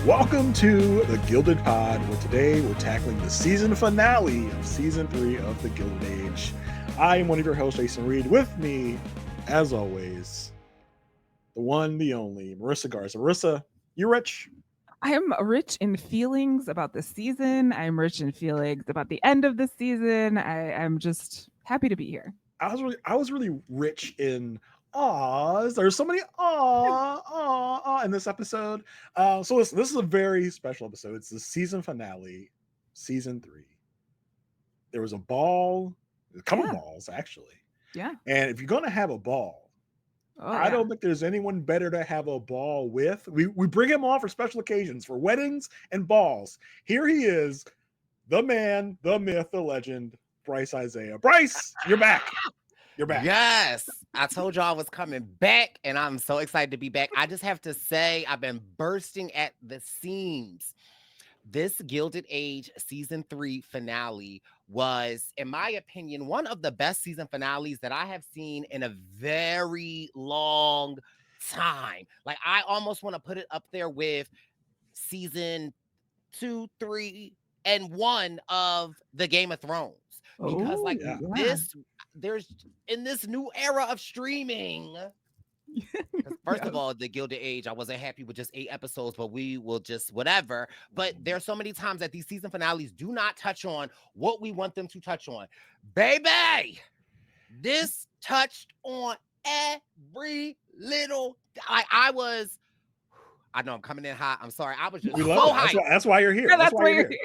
Welcome to the Gilded Pod, where today we're tackling the season finale of season 3 of the Gilded Age. I am one of your hosts, Jason Reed. With me, as always, the one, the only, Marissa Garza. Marissa, you rich? I'm rich in feelings about the season. I'm rich in feelings about the end of the season. I'm just happy to be here. I was really rich in ahs. There's so many ah in this episode. So listen, this is a very special episode. It's the season finale, season 3. There was a ball, a couple Yeah. balls actually. Yeah. And if you're gonna have a ball, Oh, I yeah. don't think there's anyone better to have a ball with. We bring him on for special occasions, for weddings and balls. Here he is, the man, the myth, the legend, Bryce Isaiah. Bryce, you're back. You're back. Yes, I told y'all I was coming back, and I'm so excited to be back. I just have to say, I've been bursting at the seams. This Gilded Age season 3 finale was, in my opinion, one of the best season finales that I have seen in a very long time. Like, I almost want to put it up there with season 2, 3, and 1 of the Game of Thrones. Because, like, yeah. there's in this new era of streaming. 'Cause first of all, the Gilded Age, I wasn't happy with just 8 episodes, but we will just whatever. But there's so many times that these season finales do not touch on what we want them to touch on. Baby, this touched on every little. I know I'm coming in hot. I'm sorry. I was just We so love it. hyped. That's why you're here. Yeah, that's why you're here.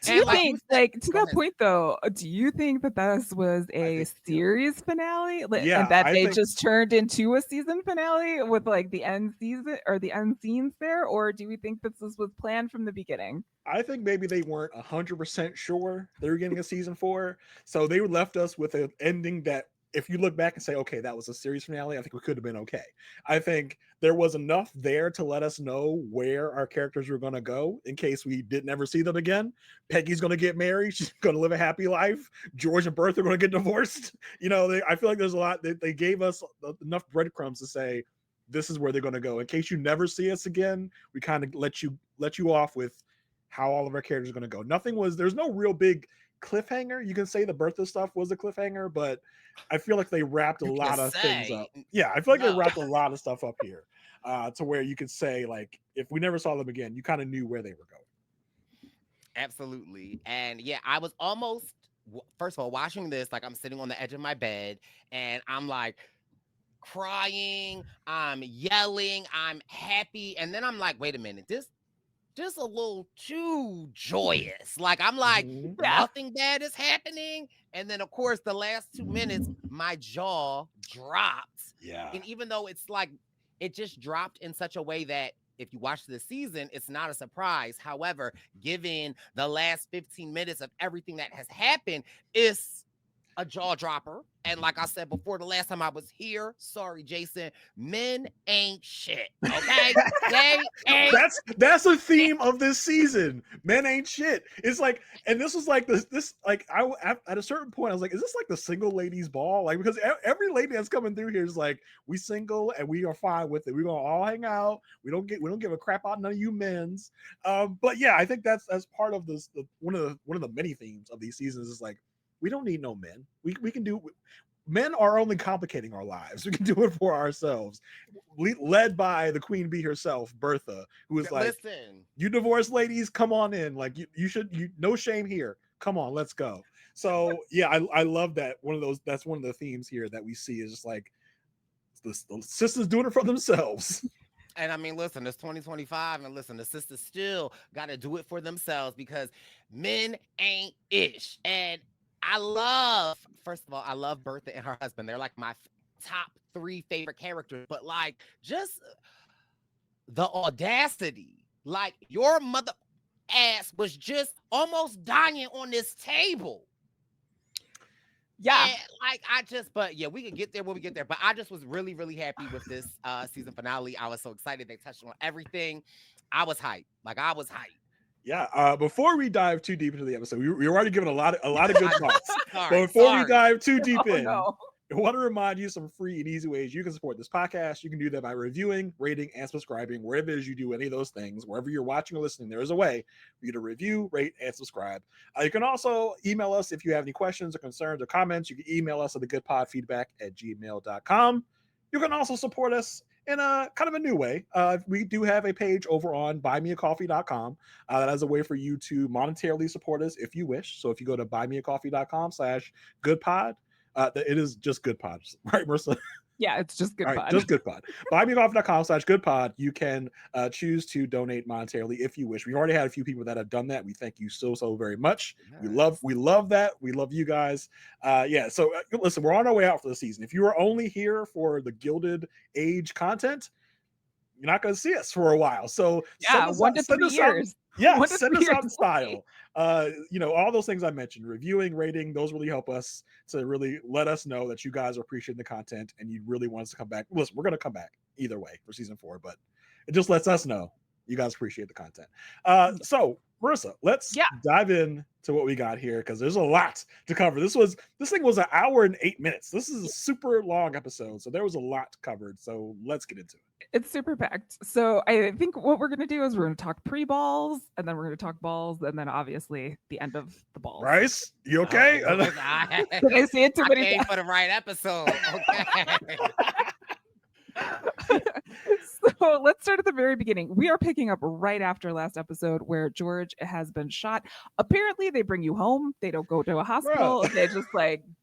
Do And you like think, you said- like, to Go that ahead. point though, do you think that this was a think so. series finale? Yeah, and that I they think- just turned into a season finale with like the end season or the end scenes there? Or do we think that this was planned from the beginning? I think maybe they weren't 100% sure they were getting a season 4. So they left us with an ending that, if you look back and say, okay, that was a series finale, I think we could have been okay. I think there was enough there to let us know where our characters were going to go in case we didn't ever see them again. Peggy's going to get married. She's going to live a happy life. George and Bertha are going to get divorced. You know, I feel like there's a lot. They gave us enough breadcrumbs to say, this is where they're going to go. In case you never see us again, we kind of let you off with how all of our characters are going to go. There's no real big cliffhanger. You can say the Bertha stuff was a cliffhanger, but I feel like they wrapped a lot of things up. Yeah, I feel like they wrapped a lot of stuff up here to where you could say, like, if we never saw them again, you kind of knew where they were going. Absolutely. And yeah, I was almost, first of all, watching this, like I'm sitting on the edge of my bed and I'm like crying, I'm yelling, I'm happy. And then I'm like, wait a minute, this just a little too joyous. Like I'm like, nothing bad is happening. And then of course the last 2 minutes, my jaw dropped. Yeah. And even though it's like it just dropped in such a way that if you watch this season, it's not a surprise. However, given the last 15 minutes of everything that has happened, it's a jaw dropper. And like I said before, the last time I was here, sorry, Jason, men ain't shit. Okay, they ain't. That's a theme of this season. Men ain't shit. It's like, and this was like this like I at a certain point I was like, is this like the single ladies ball? Like, because every lady that's coming through here is like, we single and we are fine with it. We're gonna all hang out. We don't give a crap out none of you men's. But yeah, I think that's part of this. One of the many themes of these seasons is like, we don't need no men. We can do. Men are only complicating our lives. We can do it for ourselves. Led by the queen bee herself, Bertha, who is like, listen, you divorced ladies, come on in. Like you should, no shame here. Come on, let's go. So yeah, I love that. That's one of the themes here that we see is just like the sisters doing it for themselves. And I mean, listen, it's 2025, and listen, the sisters still got to do it for themselves because men ain't ish. And first of all, I love Bertha and her husband. They're like my top 3 favorite characters, but like just the audacity, like your mother ass was just almost dying on this table. Yeah. And but yeah, we can get there when we get there. But I just was really, really happy with this season finale. I was so excited. They touched on everything. I was hyped. Yeah. Before we dive too deep into the episode, we were already given a lot of good thoughts. But before we dive too deep in, I want to remind you some free and easy ways you can support this podcast. You can do that by reviewing, rating, and subscribing wherever it is you do any of those things. Wherever you're watching or listening, there is a way for you to review, rate, and subscribe. You can also email us if you have any questions or concerns or comments. You can email us at thegoodpodfeedback@gmail.com. You can also support us in a kind of a new way. We do have a page over on buymeacoffee.com. That is a way for you to monetarily support us if you wish. So if you go to buymeacoffee.com/goodpod, it is just Good Pod, right, Marissa? Yeah, it's just Good All right, Pod. just Good Pod. Buymeacoffee.com/goodpod. You can choose to donate monetarily if you wish. We already had a few people that have done that. We thank you so very much. Yes. We love that. We love you guys. So listen, we're on our way out for the season. If you are only here for the Gilded Age content, you're not going to see us for a while. So Yeah, 1 to 3 years. Yeah, 1 to send 3 us out in years. style. All those things I mentioned, reviewing, rating, those really help us to really let us know that you guys are appreciating the content and you really want us to come back. Listen, we're going to come back either way for season 4, but it just lets us know you guys appreciate the content. So Marissa, let's dive in to what we got here because there's a lot to cover. This thing was 1 hour and 8 minutes. This is a super long episode, so there was a lot covered. So let's get into it. It's super packed. So I think what we're going to do is we're going to talk pre-balls, and then we're going to talk balls, and then obviously the end of the balls. Bryce, you okay? Did I say it too many times? times? For the right episode. Okay. So let's start at the very beginning. We are picking up right after last episode where George has been shot. Apparently, they bring you home. They don't go to a hospital. Bruh. They just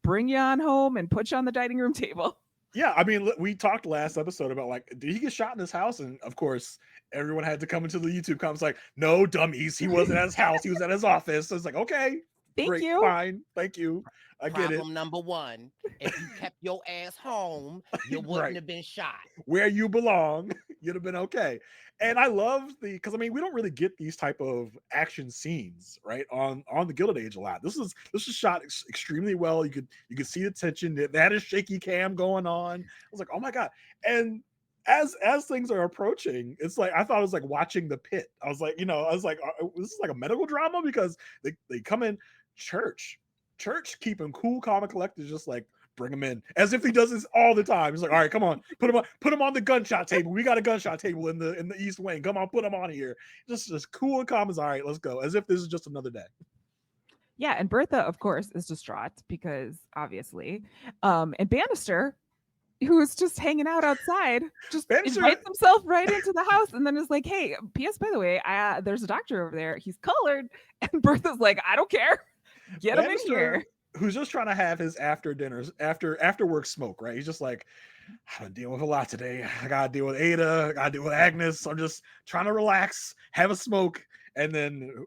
bring you on home and put you on the dining room table. Yeah, I mean, we talked last episode about did he get shot in his house? And of course, everyone had to come into the YouTube comments no, dummies, he wasn't at his house, he was at his office. So it's okay, thank you, fine, thank you. I get it. Problem number 1: if you kept your ass home, you wouldn't have been shot. Where you belong, you'd have been okay. And I love because we don't really get these type of action scenes right on the Gilded Age a lot. This is shot extremely well. You could see the tension. That is shaky cam going on. I was like, oh my god. And as things are approaching, it's I thought it was watching The Pit. I was this is a medical drama because they come in church keeping cool, calm, and collected, just bring him in as if he does this all the time. He's all right, come on, put him on the gunshot table. We got a gunshot table in the East Wing. Come on, put him on here. Just cool and calm as all right, let's go. As if this is just another day. Yeah, and Bertha, of course, is distraught because obviously, and Bannister, who's just hanging out outside, just invites himself right into the house and then is like, hey, P.S. by the way, there's a doctor over there. He's colored. And Bertha's like, I don't care. Get him in here. Who's just trying to have his after work smoke, right? He's just I've been dealing with a lot today. I gotta deal with Ada, I gotta deal with Agnes. So I'm just trying to relax, have a smoke, and then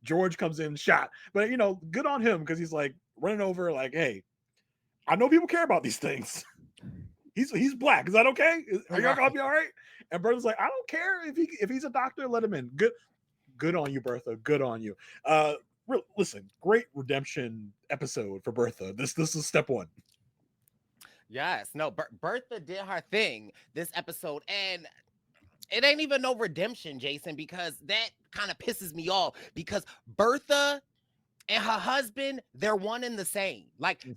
George comes in shot. But good on him because he's running over, hey, I know people care about these things. He's black. Is that okay? Are y'all gonna be all right? And Bertha's like, I don't care if he's a doctor, let him in. Good on you, Bertha. Good on you. Listen, great redemption episode for Bertha. This is step 1. Yes, no, Bertha did her thing this episode, and it ain't even no redemption, Jason, because that kind of pisses me off because Bertha and her husband, they're one and the same.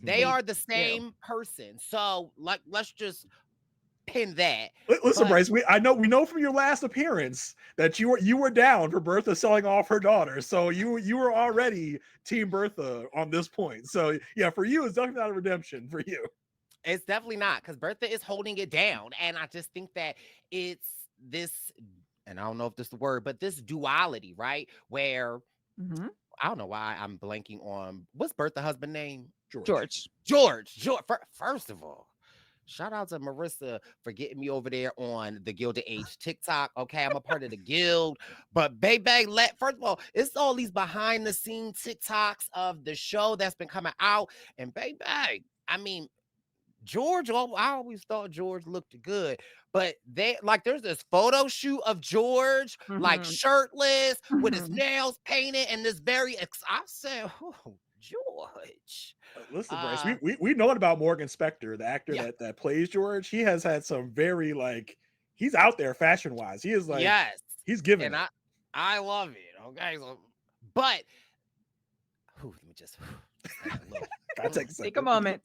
They are the same person. So let's just pin that. Listen, Bryce, we know from your last appearance that you were down for Bertha selling off her daughter. So you were already Team Bertha on this point. So yeah, for you, it's definitely not a redemption for you. It's definitely not because Bertha is holding it down. And I just think that it's this, and I don't know if this is the word, but this duality, right? Where I don't know why I'm blanking on what's Bertha's husband name? George. First of all, shout out to Marissa for getting me over there on the Gilded Age TikTok. Okay, I'm a part of the guild. But baby, first of all, it's all these behind the scenes TikToks of the show that's been coming out. And baby, George, I always thought George looked good. But there's this photo shoot of George, shirtless, with his nails painted, and this I said, oh, George. Listen, Bryce, we know about Morgan Spector, the actor that plays George. He has had some very he's out there fashion wise. He is he's giving and it. I love it. Okay, but let me just take a moment.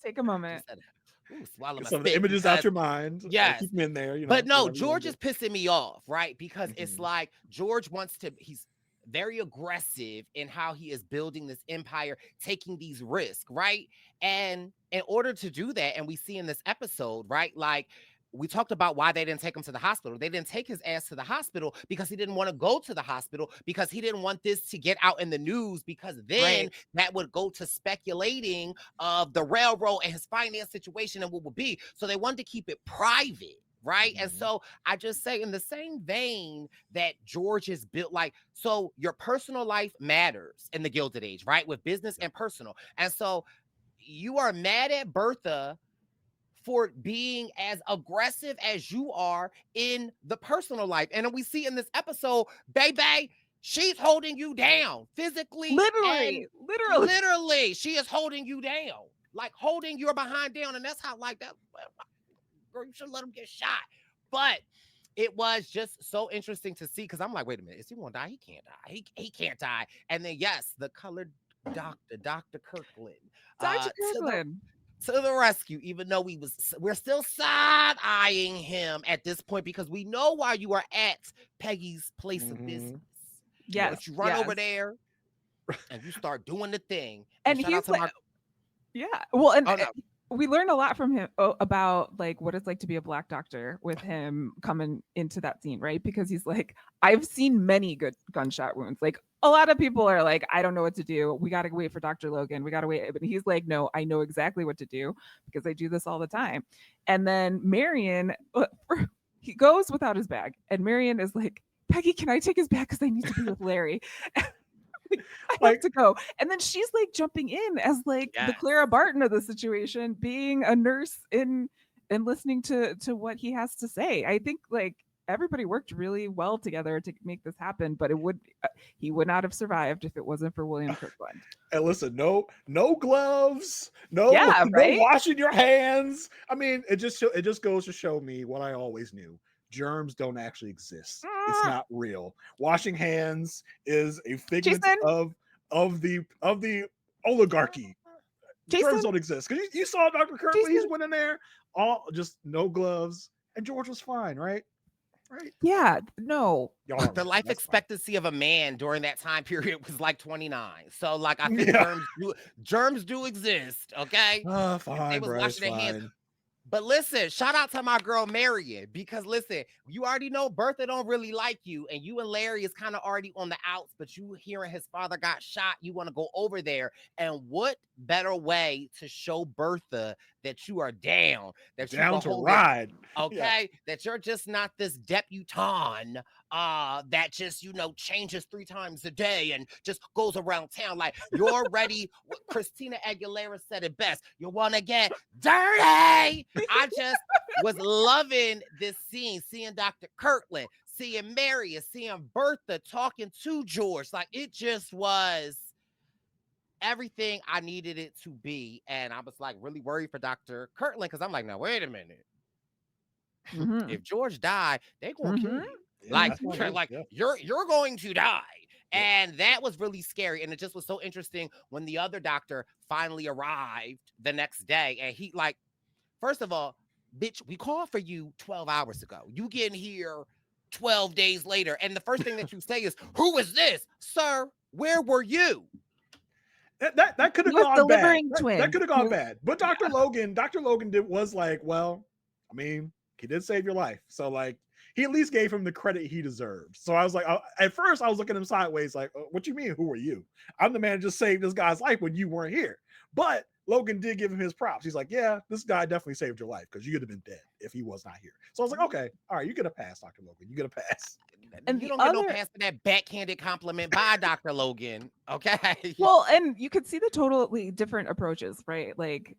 Ooh, swallow Get my some of the spit images out because your mind. yes. Keep them in there. But no, whatever you wanna George is do. pissing me off, right? Because it's Mhm. like George wants to, he's very aggressive in how he is building this empire, taking these risks, right? And in order to do that, and we see in this episode, right? Like, we talked about why they didn't take him to the hospital. They didn't take his ass to the hospital because he didn't want to go to the hospital, because he didn't want this to get out in the news, because then Right. that would go to speculating of the railroad and his finance situation and what would be. So they wanted to keep it private. Right. And Mhm. so I just say, in the same vein that George is built, like, so your personal life matters in the Gilded Age, right? With business and personal. And so you are mad at Bertha for being as aggressive as you are in the personal life. And then we see in this episode, baby, she's holding you down physically and literally. She is holding you down, like holding your behind down. And that's how, like, that, girl, you should let him get shot. But it was just so interesting to see, because I'm like, wait a minute, is he gonna die? He can't die. He can't die. And then yes, the colored doctor, Dr. Kirkland, Dr. to the Kirkland. to the rescue, even though we're still side-eyeing him at this point, because we know why you are at Peggy's place of business. Yes. But you run over there and you start doing the thing. And shout out he's to like, yeah. Well, and Oh, no. we learned a lot from him about like what it's like to be a black doctor with him coming into that scene, right? Because he's like, I've seen many good gunshot wounds. Like, a lot of people are like, I don't know what to do. We got to wait for Dr. Logan. We got to wait. But he's like, no, I know exactly what to do because I do this all the time. And then Marian, he goes without his bag. And Marian is like, Peggy, can I take his bag? Because I need to be with Larry. I have to go. And then she's like jumping in as like the Clara Barton of the situation, being a nurse and listening to what he has to say. I think like everybody worked really well together to make this happen, but he would not have survived if it wasn't for William Kirkland. And listen, no gloves, no washing your hands. I mean, it just goes to show me what I always knew. Germs don't actually exist. It's not real. Washing hands is a figment of the oligarchy. Germs don't exist. Because you saw Dr. Kirkland, he's went in there, all just no gloves, and George was fine, right? Right? Yeah, no. The life expectancy of a man during that time period was like 29. So, like, I think germs do exist. Okay, fine, they was Bryce, washing their fine. hands. But listen, shout out to my girl Marian, because listen, you already know Bertha don't really like you, and you and Larry is kind of already on the outs, but you hearing his father got shot, you want to go over there. And what better way to show Bertha that you are down, that you down to ride, okay, that you're just not this debutante that just, changes 3 times a day and just goes around town. Like, you're ready. Christina Aguilera said it best. You want to get dirty. I just was loving this scene, seeing Dr. Kirkland, seeing Marian, seeing Bertha talking to George. Like, it just was everything I needed it to be. And I was like really worried for Dr. Kirkland, because I'm like, now, wait a minute. Mm-hmm. If George died, they're going to kill you. Like, you're going to die. And that was really scary. And it just was so interesting when the other doctor finally arrived the next day. And he, like, first of all, bitch, we called for you 12 hours ago. You getting here 12 days later. And the first thing that you say is, who is this? Sir, where were you? That could have gone bad. That could have gone bad. But Dr. Logan was like, well, I mean, he did save your life. So, like, he at least gave him the credit he deserved. So I was like, at first I was looking at him sideways, like, what you mean, who are you? I'm the man who just saved this guy's life when you weren't here. But Logan did give him his props. He's like, yeah, this guy definitely saved your life, because you could have been dead if he was not here. So I was like, okay, all right, you get a pass, Dr. Logan. You get a pass. And you don't get no pass for that backhanded compliment by Dr. Logan. Okay. Well, and you could see the totally different approaches, right? Like,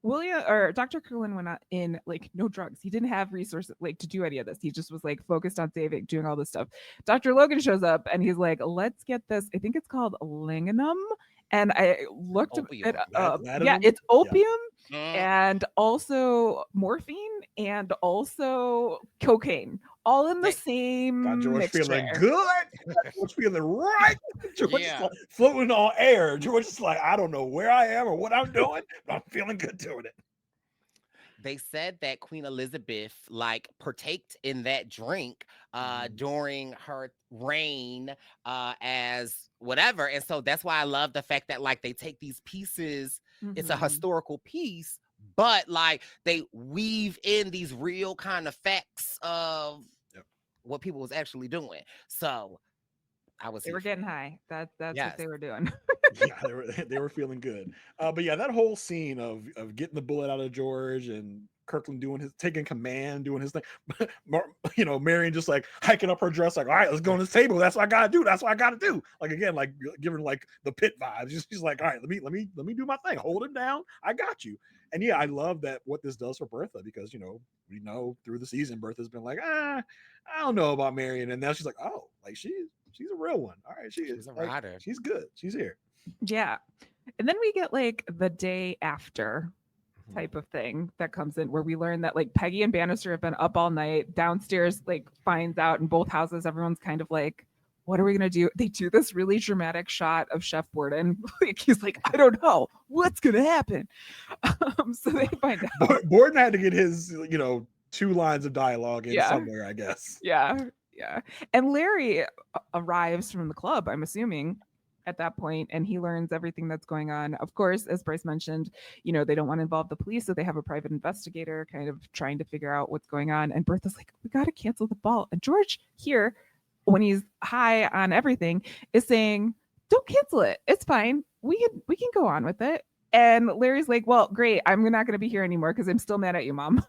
William or Dr. Kirkland went out in like no drugs. He didn't have resources like to do any of this. He just was like focused on saving, doing all this stuff. Dr. Logan shows up and he's like, let's get this. I think it's called lingonum. And I looked it up. Yeah, it's opium and also morphine and also cocaine. All in the same got George mixture. Feeling good. George feeling right. George is like floating on air. George is like, I don't know where I am or what I'm doing, but I'm feeling good doing it. they said that Queen Elizabeth like partaked in that drink during her reign as whatever. And so that's why I love the fact that like they take these pieces, it's a historical piece, but like they weave in these real kind of facts of what people was actually doing. So they were getting high. That's what they were doing. Yeah, they were feeling good. But yeah, that whole scene of getting the bullet out of George and Kirkland taking command, doing his thing. Marian just like hiking up her dress, like, all right, let's go on this table. That's what I gotta do. That's what I gotta do. Like again, like giving like the pit vibes. She's like, all right, let me do my thing. Hold him down. I got you. And yeah, I love that what this does for Bertha, because we know through the season Bertha's been like, I don't know about Marian, and now she's like, oh, like she's a real one. All right, she's a rider. She's good. She's here. Yeah. And then we get like the day after type of thing that comes in, where we learn that like Peggy and Bannister have been up all night. Downstairs like finds out in both houses, everyone's kind of like, what are we gonna do? They do this really dramatic shot of Chef Borden. Like he's like, I don't know what's gonna happen. So they find out. Borden had to get his 2 lines of dialogue in somewhere, I guess. Yeah. And Larry arrives from the club, I'm assuming, at that point, and he learns everything that's going on. Of course, as Bryce mentioned, they don't want to involve the police, so they have a private investigator kind of trying to figure out what's going on. And Bertha's like, we got to cancel the ball. And George here, when he's high on everything, is saying, don't cancel it. It's fine. We can go on with it. And Larry's like, well, great. I'm not going to be here anymore because I'm still mad at you, Mom.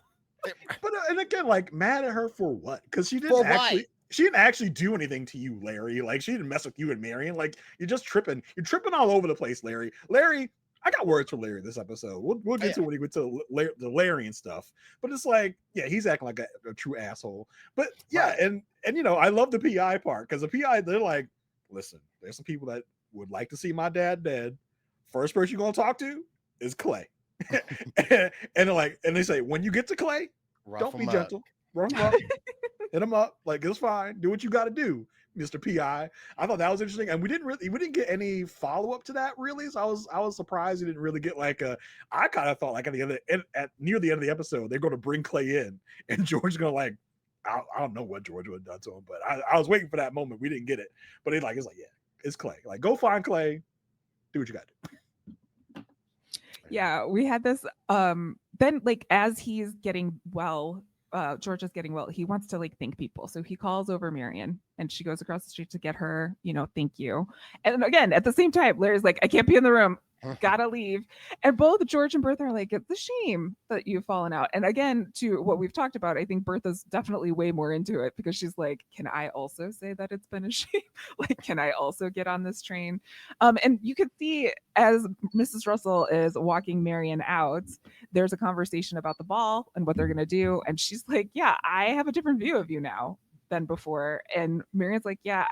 But and again, like mad at her for what? Because she didn't actually do anything to you, Larry. Like she didn't mess with you and Marian. Like you're just tripping. You're tripping all over the place, Larry. Larry, I got words for Larry this episode. We'll get to when he went to the Larry and stuff. But it's like, yeah, he's acting like a true asshole. But yeah, and I love the PI part, because the PI, they're like, listen, there's some people that would like to see my dad dead. First person you're gonna talk to is Clay. and they're like, and they say, when you get to Clay, don't be gentle. Run him up. Hit him up. Like, it's fine. Do what you got to do, Mr. PI. I thought that was interesting, and we didn't get any follow up to that really. So I was surprised we didn't really get like I kind of thought like near the end of the episode they're going to bring Clay in, and George's going to like, I don't know what George would have done to him, but I was waiting for that moment. We didn't get it, but it's like yeah, it's Clay. Like, go find Clay, do what you got to do. Yeah, we had this then like as he's getting well, George is getting well, he wants to like thank people, so he calls over Marian and she goes across the street to get her thank you. And again, at the same time, Larry's like, I can't be in the room, gotta leave. And both George and Bertha are like, it's a shame that you've fallen out. And again, to what we've talked about, I think Bertha's definitely way more into it, because she's like, can I also say that it's been a shame? Like, can I also get on this train? And you could see as Mrs. Russell is walking Marian out, there's a conversation about the ball and what they're gonna do. And she's like, yeah, I have a different view of you now than before. And Marian's like, yeah,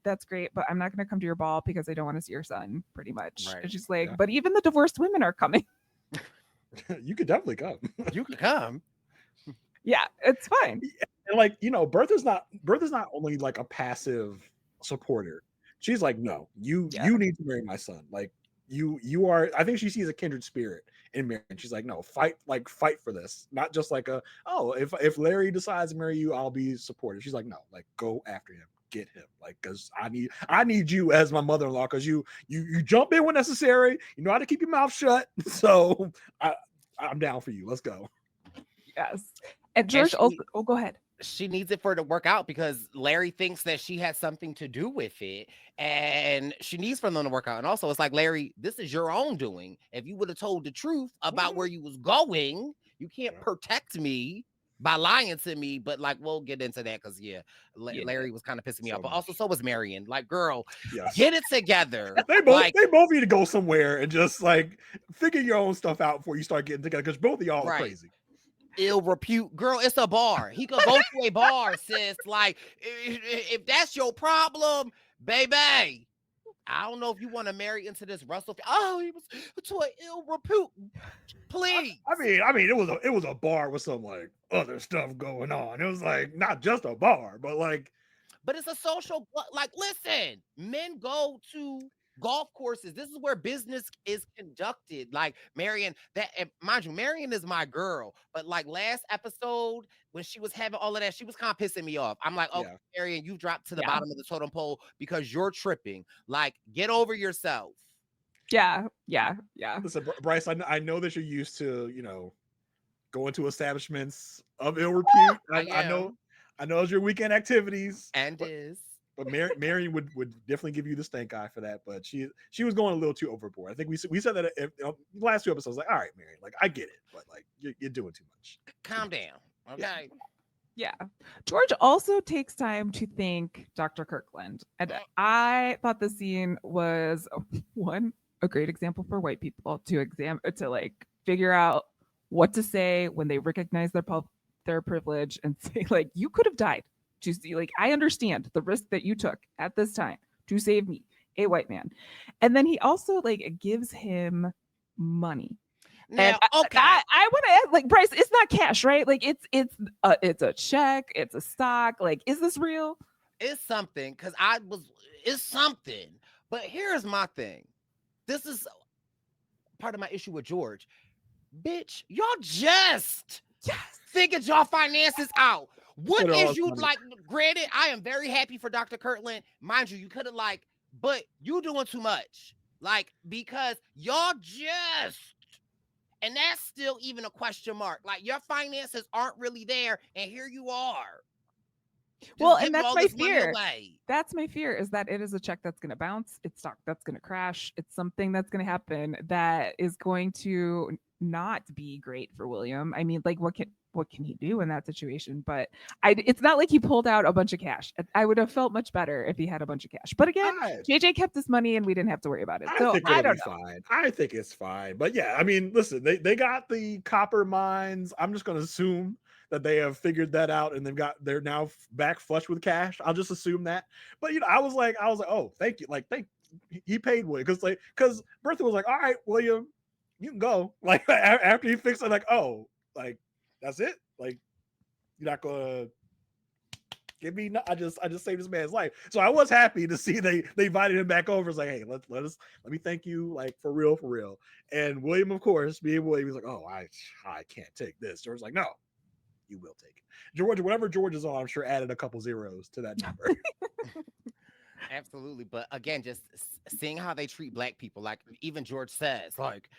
that's great, but I'm not going to come to your ball because I don't want to see your son, pretty much. Right. And she's like, but even the divorced women are coming. You could definitely come. You could come. Yeah, it's fine. And like, Bertha's not only like a passive supporter. She's like, no, you need to marry my son. Like you are, I think she sees a kindred spirit in Marian. She's like, no, fight for this. Not just like if Larry decides to marry you, I'll be supportive. She's like, no, like go after him. Get him, like, because I need you as my mother-in-law, because you jump in when necessary, you know how to keep your mouth shut, so I'm down for you. Let's go. Yes. And George go ahead. She needs it for it to work out, because Larry thinks that she has something to do with it, and she needs for them to work out. And also, it's like, Larry, this is your own doing. If you would have told the truth about where you was going, you can't protect me by lying to me. But like, we'll get into that, because Larry was kind of pissing me off, but also so was Marian. Like, girl, get it together. They both need to go somewhere and just like figure your own stuff out before you start getting together, because both of y'all are crazy. Ill repute, girl, it's a bar. He could go to a bar, sis. Like, if that's your problem, baby, I don't know if you want to marry into this Russell. Oh, he was to an ill repute. Please. I mean, it was a bar with some like other stuff going on. It was like not just a bar, but it's a social. Like, listen, men go to golf courses. This is where business is conducted. Like Marian, that and mind you, Marian is my girl. But like last episode, when she was having all of that, she was kind of pissing me off. I'm like, okay, Yeah. Marian, you dropped to the Yeah. bottom of the totem pole because you're tripping. Like, get over yourself. Yeah. Listen, Bryce, I know that you're used to, going to establishments of ill repute. I know it's your weekend activities. And But Marian would definitely give you the stink eye for that. But she was going a little too overboard. I think we said that the last 2 episodes. Like, all right, Marian, like I get it, but like you're doing too much. Calm down, okay? Yeah. George also takes time to thank Dr. Kirkland. And I thought the scene was a great example for white people to like figure out what to say when they recognize their privilege and say, like, you could have died to see, like, I understand the risk that you took at this time to save me, a white man. And then he also like gives him money. Now, okay, I want to ask, like, Bryce, it's not cash, right? Like, it's a check, it's a stock. Like, is this real? It's something because it's something. But here's my thing. This is part of my issue with George. Bitch, y'all just figured y'all finances out. What is you like? Granted, I am very happy for Dr. Kirkland. Mind you could have like, but you doing too much. Like, because y'all just. And that's still even a question mark. Like, your finances aren't really there, and here you are. Well, and that's my fear. That's my fear, is that it is a check that's going to bounce. It's stock that's going to crash. It's something that's going to happen that is going to not be great for William. I mean, like, what can he do in that situation? But it's not like he pulled out a bunch of cash. I would have felt much better if he had a bunch of cash. But again, JJ kept his money and we didn't have to worry about it. So I don't know. Fine. I think it's fine. But yeah, I mean, listen, they got the copper mines. I'm just going to assume that they have figured that out and they're now back flush with cash. I'll just assume that. But I was like, oh, thank you. Like, he paid William because Bertha was like, all right, William, you can go. Like, after he fixed it, like, oh, like, that's it. Like, you're not gonna give me. I just saved this man's life. So I was happy to see they invited him back over. It's like, hey, let me thank you, like, for real. And William, of course, being William, he's like, oh, I can't take this. George's like, no, you will take it. George, whatever George is on, I'm sure added a couple zeros to that number. Absolutely. But again, just seeing how they treat Black people, like even George says, like,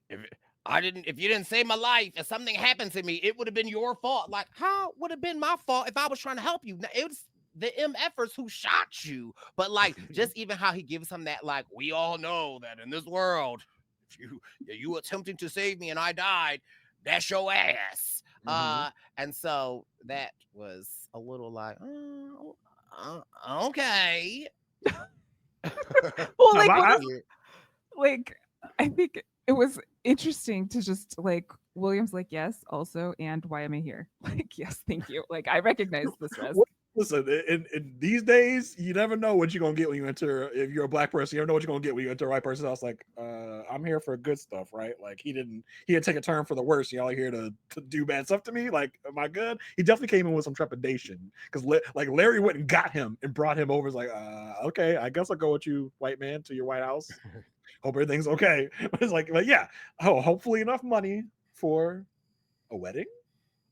if you didn't save my life and something happened to me, it would have been your fault. Like, how would have been my fault if I was trying to help you? It was the MFers who shot you. But like, just even how he gives him that, like, we all know that in this world, if you attempting to save me and I died, that's your ass. And so that was a little like, okay. Well, like, I think it was interesting to just, like, William's like, yes, also, and why am I here? Like, yes, thank you. Like, I recognize this risk. Listen, in these days, you never know what you're gonna get when you enter. If you're a Black person, you never know what you're gonna get when you enter a white person's house. Like, I'm here for good stuff, right? Like, he didn't take a turn for the worse. Y'all are here to do bad stuff to me. Like, am I good? He definitely came in with some trepidation because like Larry went and got him and brought him over. It's like, okay, I guess I'll go with you, white man, to your White House. Hope everything's okay. But it's like, but yeah, hopefully enough money for a wedding?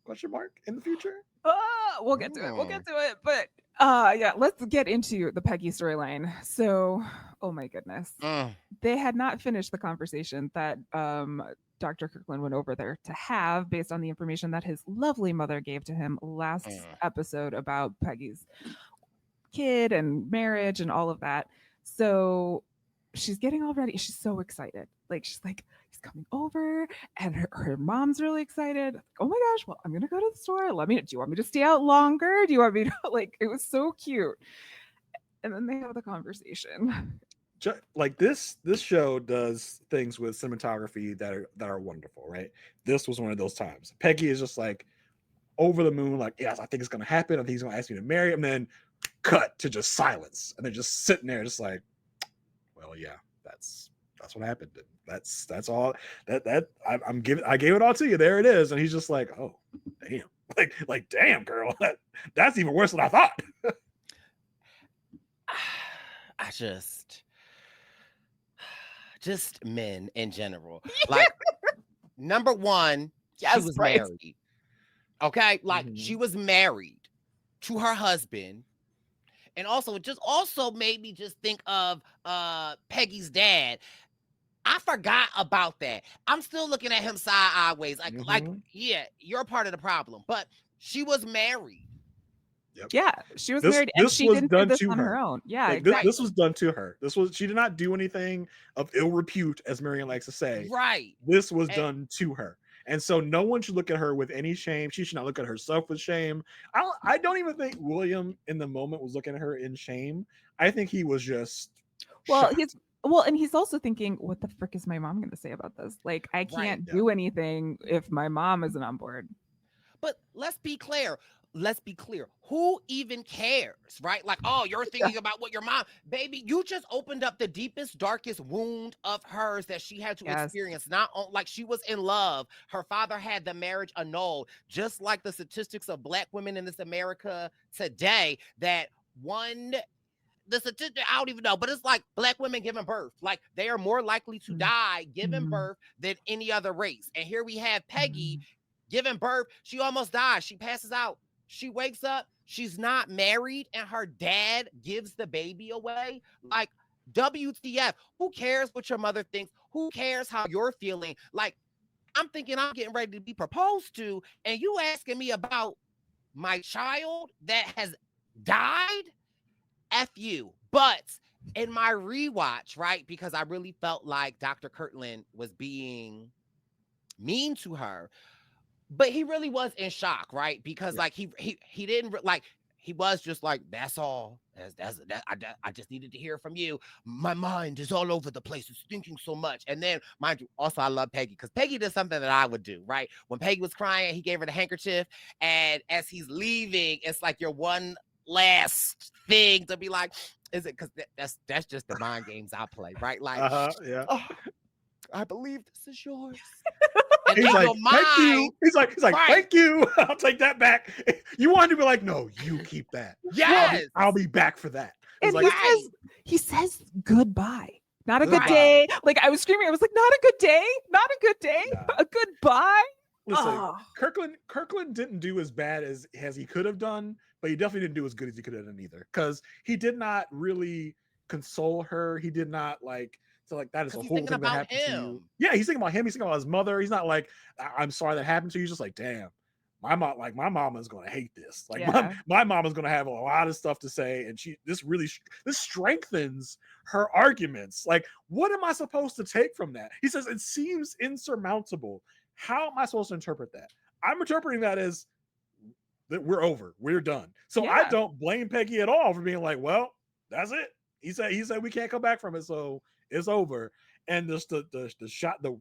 Question mark in the future. We'll get to it. But yeah, let's get into the Peggy storyline. So, oh my goodness, they had not finished the conversation that Dr. Kirkland went over there to have based on the information that his lovely mother gave to him last episode about Peggy's kid and marriage and all of that. So she's getting all ready. She's so excited. Like, she's like, he's coming over, and her mom's really excited. Like, oh my gosh, well, I'm gonna go to the store. Do you want me to stay out longer? Do you want me to, like, it was so cute. And then they have the conversation. Like, this show does things with cinematography that are wonderful, right? This was one of those times. Peggy is just like over the moon, like, yes, I think it's gonna happen. I think he's gonna ask me to marry him. And then cut to just silence, and they're just sitting there, just like, well, yeah, that's what happened. That's all that I gave it all to you. There it is. And he's just like, oh, damn. Like damn, girl. That's even worse than I thought. just men in general. Like, number one, she Yes, was Bryce. married. Okay, like she was married to her husband. And also made me just think of Peggy's dad. I forgot about that. I'm still looking at him sideways. Like, yeah, you're part of the problem. But she was married. Yep. Yeah, she was married, and she didn't do this on her own. Yeah, like, exactly. this was done to her. She did not do anything of ill repute, as Marian likes to say. Right. This was done to her. And so no one should look at her with any shame. She should not look at herself with shame. I don't even think William in the moment was looking at her in shame. I think he was just well, shocked. and he's also thinking, what the frick is my mom going to say about this? Like, I can't do anything if my mom isn't on board. But let's be clear. Who even cares, right? Like, oh, you're thinking about what your mom, baby, you just opened up the deepest, darkest wound of hers that she had to experience. Not like she was in love. Her father had the marriage annulled, just like the statistics of Black women in this America today. The statistic, I don't even know, but it's like Black women giving birth. Like, they are more likely to die giving birth than any other race. And here we have Peggy giving birth. She almost dies. She passes out. She wakes up. She's not married, and her dad gives the baby away. Like, WTF? Who cares what your mother thinks? Who cares how you're feeling? Like, I'm thinking I'm getting ready to be proposed to, and you asking me about my child that has died? F you. But in my rewatch, right, because I really felt like Dr. Kirkland was being mean to her, but he really was in shock, right? Because like he didn't like, he was just like, that's all. I just needed to hear from you. My mind is all over the place. It's thinking so much. And then, mind you, also I love Peggy, because Peggy did something that I would do, right? When Peggy was crying, he gave her the handkerchief, and as he's leaving, it's like your one last thing to be like, is it? Because that's just the mind games I play, right? Like, oh, I believe this is yours. And he's like, thank you. He's like, right. Thank you. I'll take that back. You wanted to be like, no, you keep that. Yes. I'll be back for that. And like, he sasays goodbye. Not a good day. Like, I was screaming. I was like, not a good day. Not a good day. A goodbye. Listen, Kirkland didn't do as bad as he could have done, but he definitely didn't do as good as he could have done either. Because he did not really console her. He did not like. So like, that is a whole thing that happened to you. Yeah, he's thinking about him. He's thinking about his mother. He's not like, I'm sorry that happened to you. He's just like, damn, my mama's gonna hate this. Like, my mama's gonna have a lot of stuff to say, and this strengthens her arguments. Like, what am I supposed to take from that? He says it seems insurmountable. How am I supposed to interpret that? I'm interpreting that as that we're over. We're done. So I don't blame Peggy at all for being like, well, that's it. He said we can't come back from it, so it's over. And just the shot, the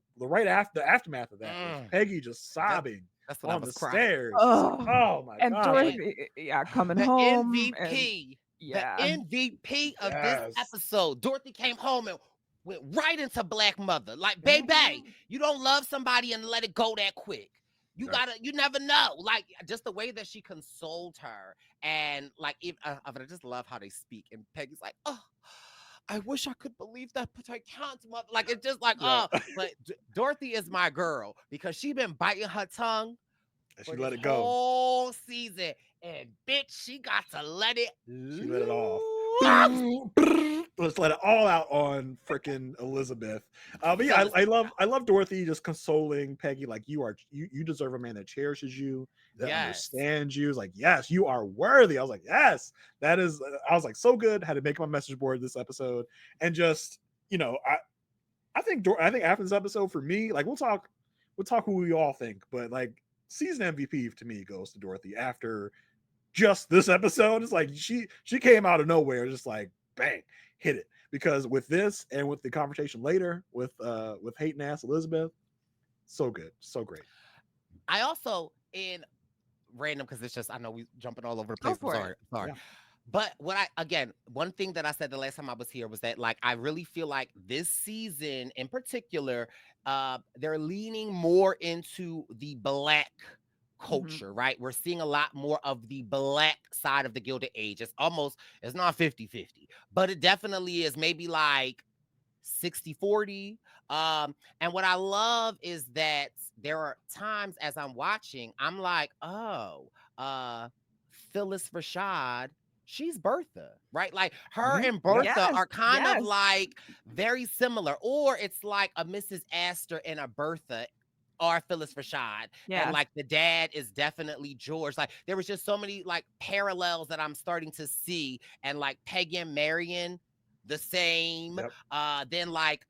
aftermath of that, Peggy just sobbing on the stairs. Oh my god! And Dorothy, coming home. MVP, the MVP of this episode. Dorothy came home and went right into Black mother. Like, baby, you don't love somebody and let it go that quick. You never know. Like, just the way that she consoled her, and like, I just love how they speak. And Peggy's like, oh, I wish I could believe that, but I can't. Like, it's just like, but Dorothy is my girl, because she been biting her tongue. And she let it go whole season, and bitch, she got to let it. She let it off. Let's let it all out on freaking Elizabeth. But yeah, I love Dorothy just consoling Peggy, like, you deserve a man that cherishes you, that understands you. It's like, yes, you are worthy. I was like, yes, that is. I was like, so good. Had to make my message board this episode, and just, I think after this episode, for me, like, we'll talk who we all think, but like, season MVP to me goes to Dorothy after just this episode. It's like she came out of nowhere, just like, bang, hit it. Because with this and with the confrontation later with hating ass Elizabeth, so good, so great. I also, in random, because it's just, I know we jumping all over the place. Sorry. Yeah. But one thing that I said the last time I was here was that, like, I really feel like this season in particular, they're leaning more into the Black culture, right? We're seeing a lot more of the Black side of the Gilded Age. It's not 50-50, but it definitely is maybe like 60-40. And what I love is that there are times as I'm watching, I'm like, oh, Phyllis Rashad, she's Bertha, right? Like her and Bertha Yes. are kind of Yes. like very similar, or it's like a Mrs. Astor and a Bertha or Phyllis Rashad. And Yeah. like the dad is definitely George. Like there was just so many like parallels that I'm starting to see. And like Peggy and Marian, the same. Yep. Then like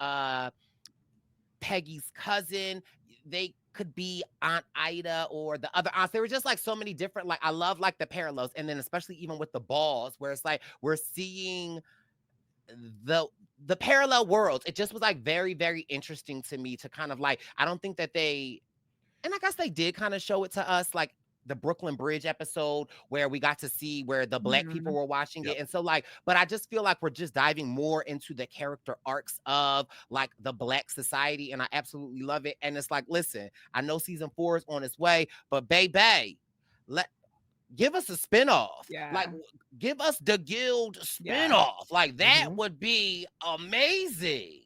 Peggy's cousin, they could be Aunt Ida or the other aunts. There were just like so many different, like I love like the parallels. And then especially even with the balls, where it's like we're seeing the parallel worlds. It just was like very, very interesting to me to kind of like, I don't think that they, and I guess they did kind of show it to us, like the Brooklyn Bridge episode where we got to see where the Black people were watching Yep. it. And so like, but I just feel like we're just diving more into the character arcs of like the Black society. And I absolutely love it. And it's like, listen, I know season 4 is on its way, but baby, give us a spinoff. Yeah. Like, give us the Guild Yeah. spinoff. Like that would be amazing.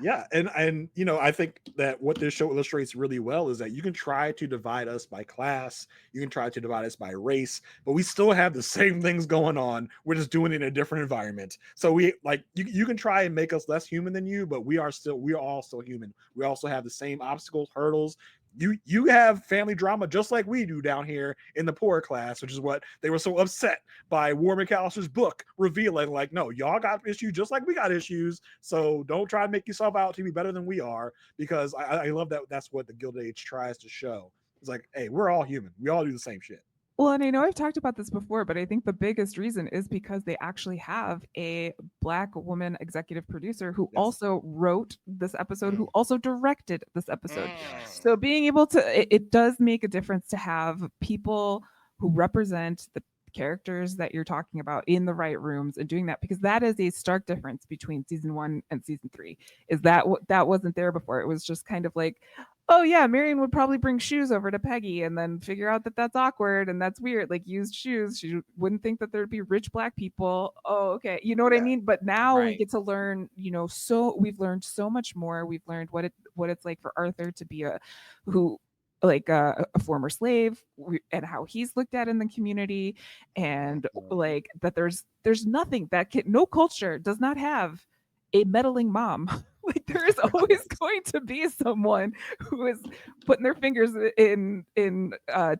Yeah, and you know, I think that what this show illustrates really well is that you can try to divide us by class, you can try to divide us by race, but we still have the same things going on. We're just doing it in a different environment. So we like you can try and make us less human than you, but we are all still human. We also have the same obstacles, hurdles. You have family drama just like we do down here in the poor class, which is what they were so upset by War McAllister's book revealing. Like, no, y'all got issues just like we got issues. So don't try to make yourself out to be better than we are, because I love that that's what the Gilded Age tries to show. It's like, hey, we're all human. We all do the same shit. Well, and I know I've talked about this before, but I think the biggest reason is because they actually have a Black woman executive producer who also wrote this episode, who also directed this episode. So being able to, it does make a difference to have people who represent the characters that you're talking about in the right rooms and doing that, because that is a stark difference between season 1 and season 3. Is that that wasn't there before? It was just kind of like, oh yeah, Marian would probably bring shoes over to Peggy and then figure out that that's awkward and that's weird, like used shoes. She wouldn't think that there'd be rich Black people. Oh, okay, you know what I mean? But now we get to learn, you know, so we've learned so much more. We've learned what it's like for Arthur to be a former slave, and how he's looked at in the community, and like that there's nothing that no culture does not have a meddling mom. Like there is always going to be someone who is putting their fingers in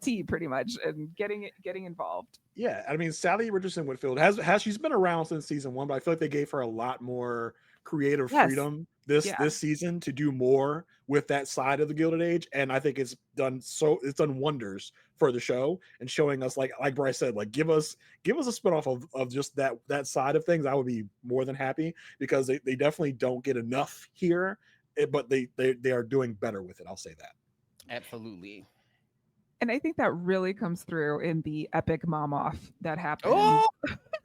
tea pretty much and getting involved. Yeah, I mean, Sally Richardson Whitfield has she's been around since season 1, but I feel like they gave her a lot more creative freedom this season to do more with that side of the Gilded Age, and I think it's done wonders for the show and showing us, like Bryce said, like give us a spinoff of just that side of things. I would be more than happy, because they definitely don't get enough here, but they are doing better with it. I'll say that. Absolutely. And I think that really comes through in the epic mom off that happened. Oh,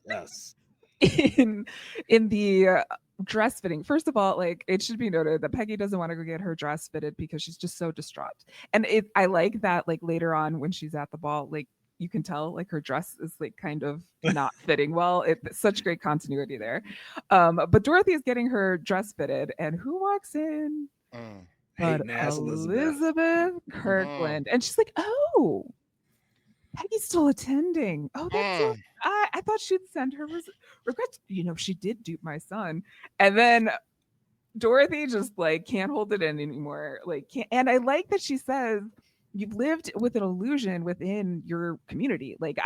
yes. In the dress fitting. First of all, like it should be noted that Peggy doesn't want to go get her dress fitted because she's just so distraught. And I like that, like later on when she's at the ball, like you can tell like her dress is like kind of not fitting well. It's such great continuity there. But Dorothy is getting her dress fitted, and who walks in? But Elizabeth Kirkland. And she's like, oh, Peggy's still attending. Oh, that's so, I thought she'd send her regrets. You know, she did dupe my son. And then Dorothy just like can't hold it in anymore. Like, and I like that she says, you've lived with an illusion within your community. Like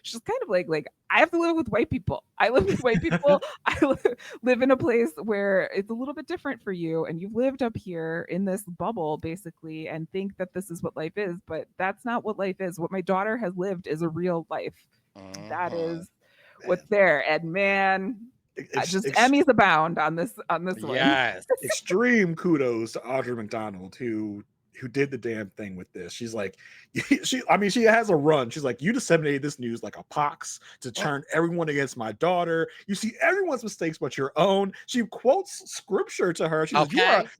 she's kind of like I have to live with white people. I live with white people. I live in a place where it's a little bit different for you, and you've lived up here in this bubble basically and think that this is what life is, but that's not what life is. What my daughter has lived is a real life. That is what's there. And man, Emmys abound on this one. Yes. Extreme kudos to Audra McDonald, who did the damn thing with this. She's like, she has a run. She's like, you disseminated this news like a pox to turn everyone against my daughter. You see everyone's mistakes but your own. She quotes scripture to her. She's like,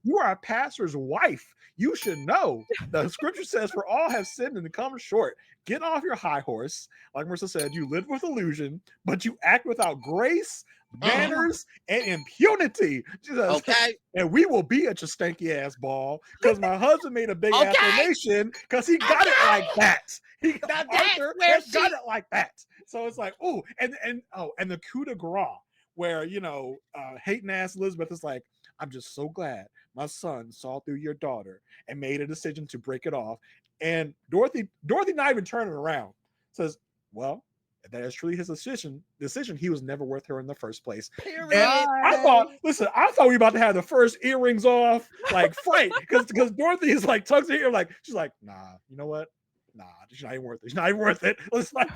you are a pastor's wife. You should know. The scripture says, for all have sinned and come short. Get off your high horse. Like Marissa said, you live with illusion, but you act without grace. manners and impunity. Okay. And we will be at your stanky ass ball because my husband made a big ass donation because he got it like that. Arthur got it like that. So it's like, oh, and the coup de grace where hating ass Elizabeth is like, I'm just so glad my son saw through your daughter and made a decision to break it off. And Dorothy not even turning around says, well, if that is truly his decision, he was never worth her in the first place. Period. And I thought we were about to have the first earrings off, like fight, because Dorothy is like tugs her ear, like she's like, nah, you know what? Nah, she's not even worth it. She's not even worth it. It's like,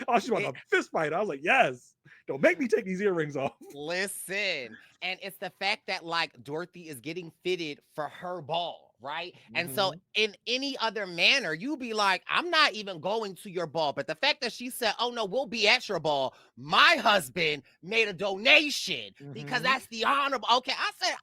oh, she's about to fist fight. I was like, yes, don't make me take these earrings off. Listen, and it's the fact that like Dorothy is getting fitted for her ball, right? And so in any other manner, you'd be like, I'm not even going to your ball. But the fact that she said, oh no, we'll be at your ball. My husband made a donation because that's the honorable. Okay, I said,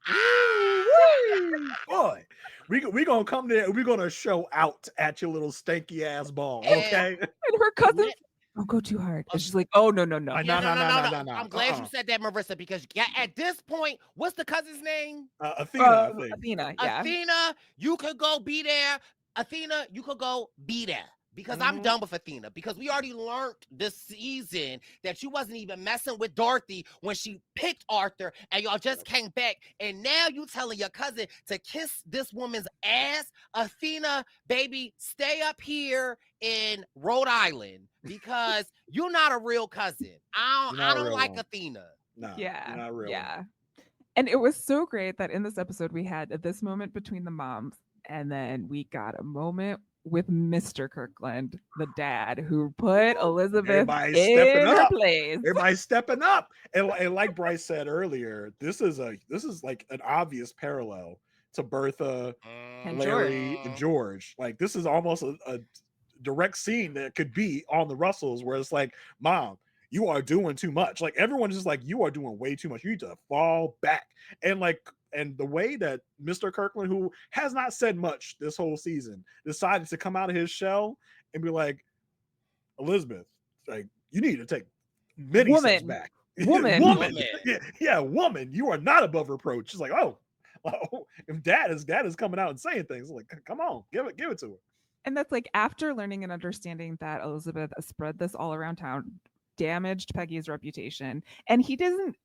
boy, we gonna come there. We're gonna show out at your little stanky ass ball, okay? And her cousin, don't go too hard. And she's like, oh no. No. I'm glad you said that, Marissa, because at this point, what's the cousin's name? Athena. Athena, yeah. Athena, you could go be there. Athena, you could go be there. Because I'm done with Athena. Because we already learned this season that you wasn't even messing with Dorothy when she picked Arthur and y'all just came back. And now you telling your cousin to kiss this woman's ass. Athena, baby, stay up here in Rhode Island because you're not a real cousin. I don't like Athena. No, yeah. Not real. Yeah. And it was so great that in this episode we had this moment between the moms, and then we got a moment with Mr. Kirkland, the dad, who put Elizabeth in her place. Everybody's stepping up. And like Bryce said earlier, this is like an obvious parallel to Bertha, and Larry, and George. Like this is almost a direct scene that could be on the Russells where it's like, Mom, you are doing too much. Like everyone's just like, you are doing way too much. You need to fall back. And the way that Mr. Kirkland, who has not said much this whole season, decided to come out of his shell and be like, Elizabeth, like you need to take many steps back. Woman. Yeah, woman. You are not above reproach. She's like, oh, if dad is coming out and saying things, like, come on, give it to her. And that's like after learning and understanding that Elizabeth spread this all around town, damaged Peggy's reputation. And he doesn't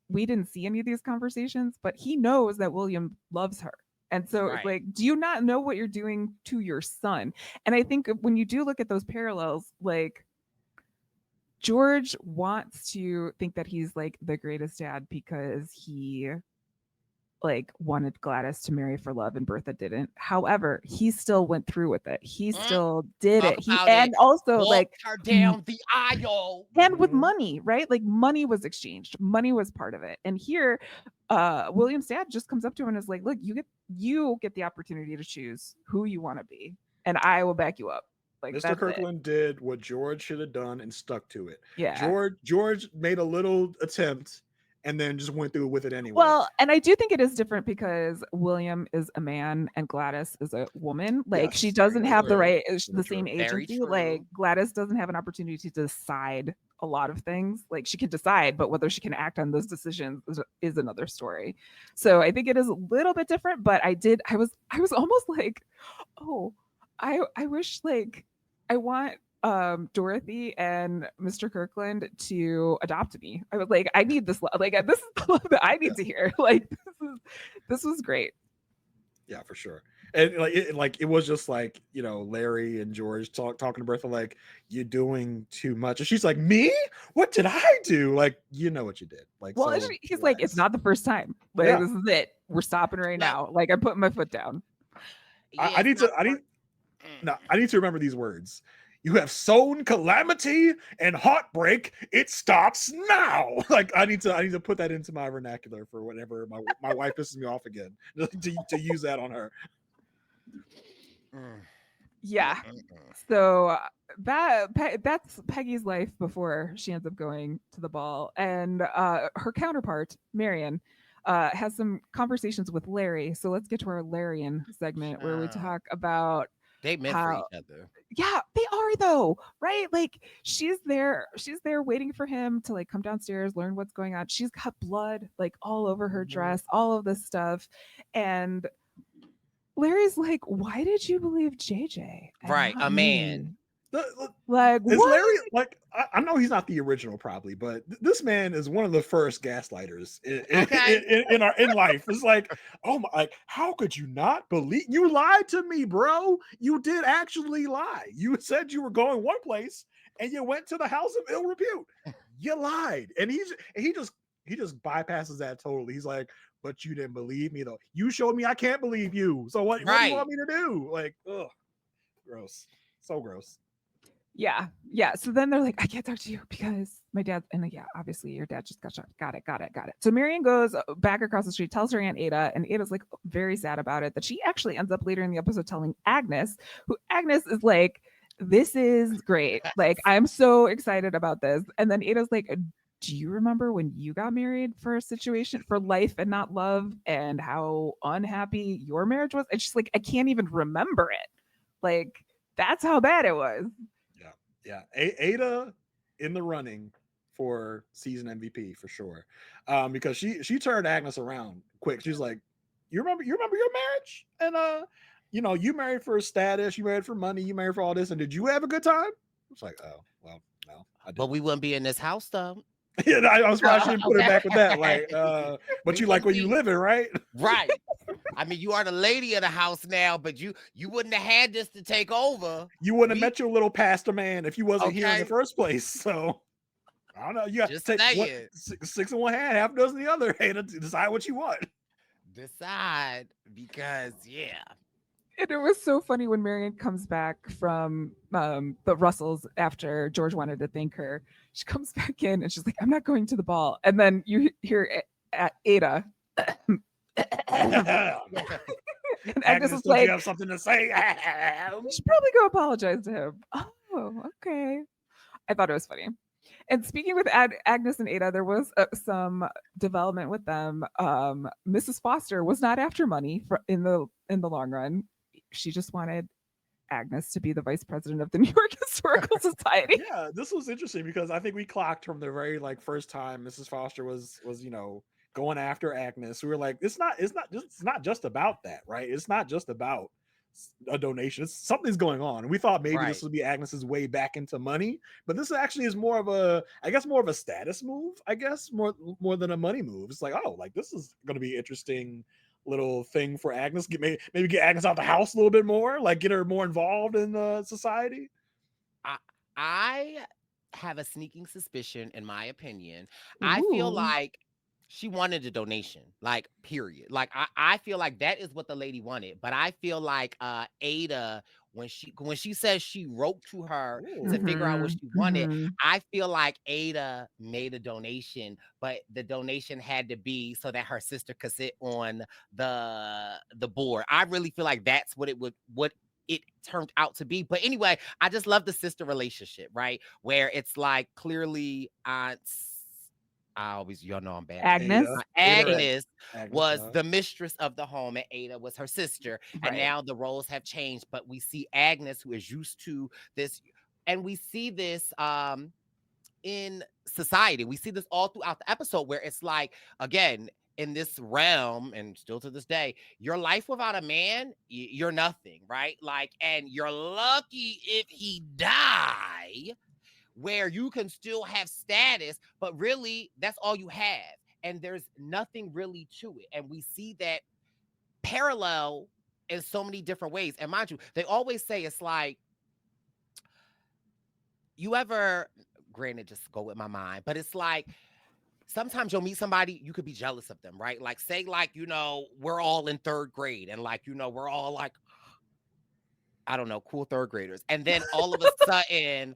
we didn't see any of these conversations, but he knows that William loves her. And so it's like, do you not know what you're doing to your son? And I think when you do look at those parallels, like George wants to think that he's like the greatest dad because he wanted Gladys to marry for love and Bertha didn't. However, he still went through with it. He still did it. And also walked her down the aisle. And with money, right? Like money was exchanged. Money was part of it. And here, William's dad just comes up to him and is like, look, you get the opportunity to choose who you want to be. And I will back you up. Like Mr. Kirkland did what George should have done and stuck to it. Yeah. George made a little attempt and then just went through with it anyway. Well, and I do think it is different because William is a man and Gladys is a woman. Like she doesn't have the same agency. Like Gladys doesn't have an opportunity to decide a lot of things. Like she can decide, but whether she can act on those decisions is another story. So I think it is a little bit different, but I was almost like, oh, I wish I want Dorothy and Mr. Kirkland to adopt me. I was like, I need this love. Like this is the love that I need to hear. Like this was great. Yeah, for sure. And it was just like, Larry and George talking to Bertha like, you're doing too much. And she's like, me? What did I do? Like, you know what you did. Like, well, so he's like, it's not the first time. Like this is it. We're stopping right now. Like I'm putting my foot down. I need to remember these words. You have sown calamity and heartbreak. It stops now. Like I need to put that into my vernacular for whenever my wife pisses me off again to use that on her. Yeah. So that's Peggy's life before she ends up going to the ball, and her counterpart Marian has some conversations with Larry. So let's get to our Larian segment where we talk about they meant for each other. Yeah, they are though, right? Like she's there waiting for him to like come downstairs, learn what's going on. She's got blood like all over her dress, all of this stuff. And Larry's like, why did you believe JJ? And Right, not a man. me? Like, Is what? Larry like? I know he's not the original, probably, but this man is one of the first gaslighters in life. It's like, oh my, like, how could you not believe? You lied to me, bro. You did actually lie. You said you were going one place, and you went to the house of ill repute. You lied, and he just bypasses that totally. He's like, but you didn't believe me though. You showed me I can't believe you. So what do you want me to do? Like, ugh, gross, so gross. Yeah. So then they're like, I can't talk to you because my dad, and like, yeah, obviously your dad just got shot. Got it. So Marian goes back across the street, tells her Aunt Ada, and Ada's like very sad about it. That she actually ends up later in the episode telling Agnes, who Agnes is like, this is great. Like, I'm so excited about this. And then Ada's like, do you remember when you got married for a situation for life and not love, and how unhappy your marriage was? And she's like, I can't even remember it. Like, that's how bad it was. Yeah. Ada in the running for season MVP for sure. Because she turned Agnes around quick. She's like, you remember your marriage? And you married for status, you married for money, you married for all this, and did you have a good time? It's like, oh, well, no, I didn't. But we wouldn't be in this house though. Yeah, I was probably shouldn't put it back with that. Like, but you like where you living, right? Right. I mean, you are the lady of the house now, but you wouldn't have had this to take over. You wouldn't have met your little pastor man if you wasn't here in the first place. So I don't know. You got to take six in one hand, half a dozen in the other. Hey, to decide what you want. Decide, because And it was so funny when Marian comes back from the Russells after George wanted to thank her. She comes back in and she's like, I'm not going to the ball. And then you hear Ada. And Agnes is like, you have something to say? You should probably go apologize to him. Oh, okay. I thought it was funny. And speaking with Agnes and Ada, there was some development with them. Mrs. Foster was not after money in the long run. She just wanted Agnes to be the vice president of the New York Historical Society. Yeah, this was interesting because I think we clocked from the very first time Mrs. Foster was going after Agnes. We were like, it's not just about that, right? It's not just about a donation. Something's going on. And we thought maybe this would be Agnes's way back into money, but this actually is more of a status move, I guess, more than a money move. It's like, oh, like this is going to be interesting little thing for Agnes. Maybe get Agnes out the house a little bit more, like get her more involved in society. I have a sneaking suspicion, in my opinion. I feel like she wanted a donation, like, period. Like, I feel like that is what the lady wanted. But I feel like Ada, when she says she wrote to her to figure out what she wanted, I feel like Ada made a donation, but the donation had to be so that her sister could sit on the board. I really feel like that's what it turned out to be. But anyway, I just love the sister relationship, right? Where it's like clearly aunts. Y'all know I'm bad. Agnes was the mistress of the home, and Ada was her sister. And now the roles have changed, but we see Agnes, who is used to this, and we see this in society. We see this all throughout the episode, where it's like, again, in this realm, and still to this day, your life without a man, you're nothing, right? Like, and you're lucky if he die, where you can still have status, but really that's all you have. And there's nothing really to it. And we see that parallel in so many different ways. And mind you, they always say it's like, granted, just go with my mind, but it's like, sometimes you'll meet somebody, you could be jealous of them, right? Like, say, like, we're all in third grade and like, we're all like, I don't know, cool third graders. And then all of a sudden,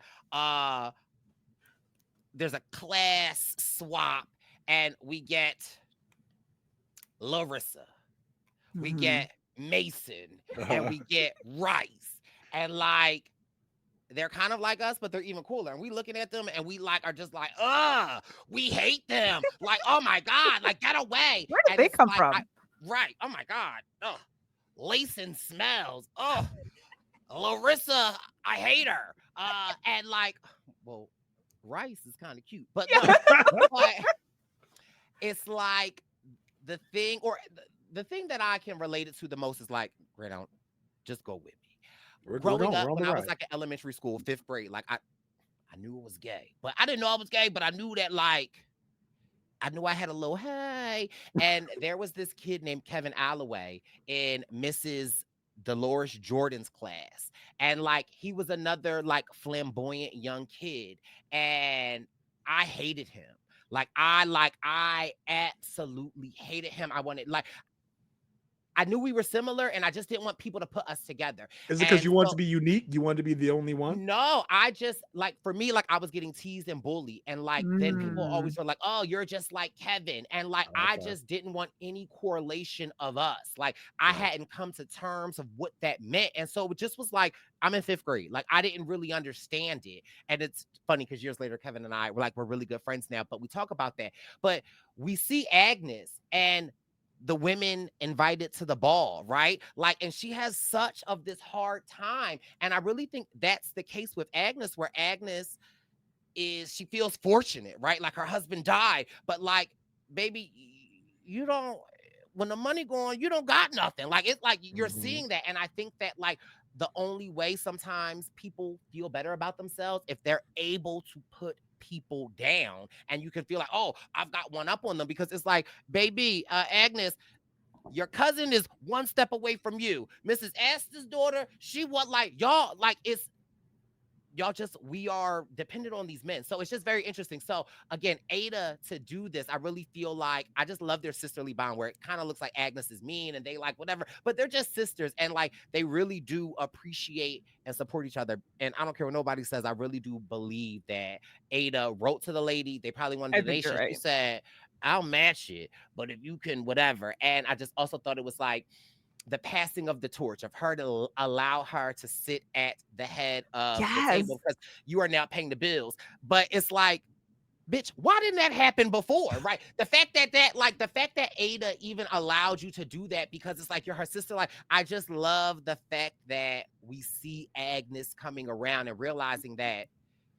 there's a class swap and we get Larissa, we get Mason, and we get Rice. And like, they're kind of like us, but they're even cooler. And we looking at them and we like are just like, we hate them. Like, oh my God, like get away. Where did they come from? Right. Oh my God. Oh, lacing smells. Oh, Larissa, I hate her. And like, well, Bryce is kind of cute, but look, but it's like the thing, or the thing that I can relate it to the most is like, Grant, just go with me. Growing up, when I was like in elementary school, 5th grade, like I knew it was gay, but I didn't know I was gay, but I knew that like, I knew I had a little hey. And there was this kid named Kevin Alloway in Mrs. Dolores Jordan's class. And like, he was another like flamboyant young kid. And I hated him. I absolutely hated him. I wanted, like, I knew we were similar and I just didn't want people to put us together. Is it because you want to be unique? You want to be the only one? No, I just, like, for me, like, I was getting teased and bullied. And like, then people always were like, oh, you're just like Kevin. And like, I just didn't want any correlation of us. Like, I hadn't come to terms of what that meant. And so it just was like, I'm in 5th grade. Like, I didn't really understand it. And it's funny because years later, Kevin and I were like, we're really good friends now, but we talk about that. But we see Agnes and the women invited to the ball, right? Like, and she has such of this hard time. And I really think that's the case with Agnes, where Agnes she feels fortunate, right? Like her husband died, but like, baby, you don't, when the money going, you don't got nothing. Like, it's like you're seeing that. And I think that like the only way sometimes people feel better about themselves if they're able to put people down, and you can feel like, oh, I've got one up on them, because it's like, baby, Agnes, your cousin is one step away from you. Mrs. Astor's daughter, she was like, y'all, like, it's, y'all just, we are dependent on these men. So it's just very interesting. So again, Ada, to do this, I really feel like, I just love their sisterly bond, where it kind of looks like Agnes is mean and they like whatever, but they're just sisters. And like, they really do appreciate and support each other. And I don't care what nobody says, I really do believe that Ada wrote to the lady. They probably wanted a donation. She said, I'll match it, but if you can, whatever. And I just also thought it was like, the passing of the torch, of her to allow her to sit at the head of the table, because you are now paying the bills. But it's like, bitch, why didn't that happen before? Right? The fact that Ada even allowed you to do that, because it's like, you're her sister. Like, I just love the fact that we see Agnes coming around and realizing that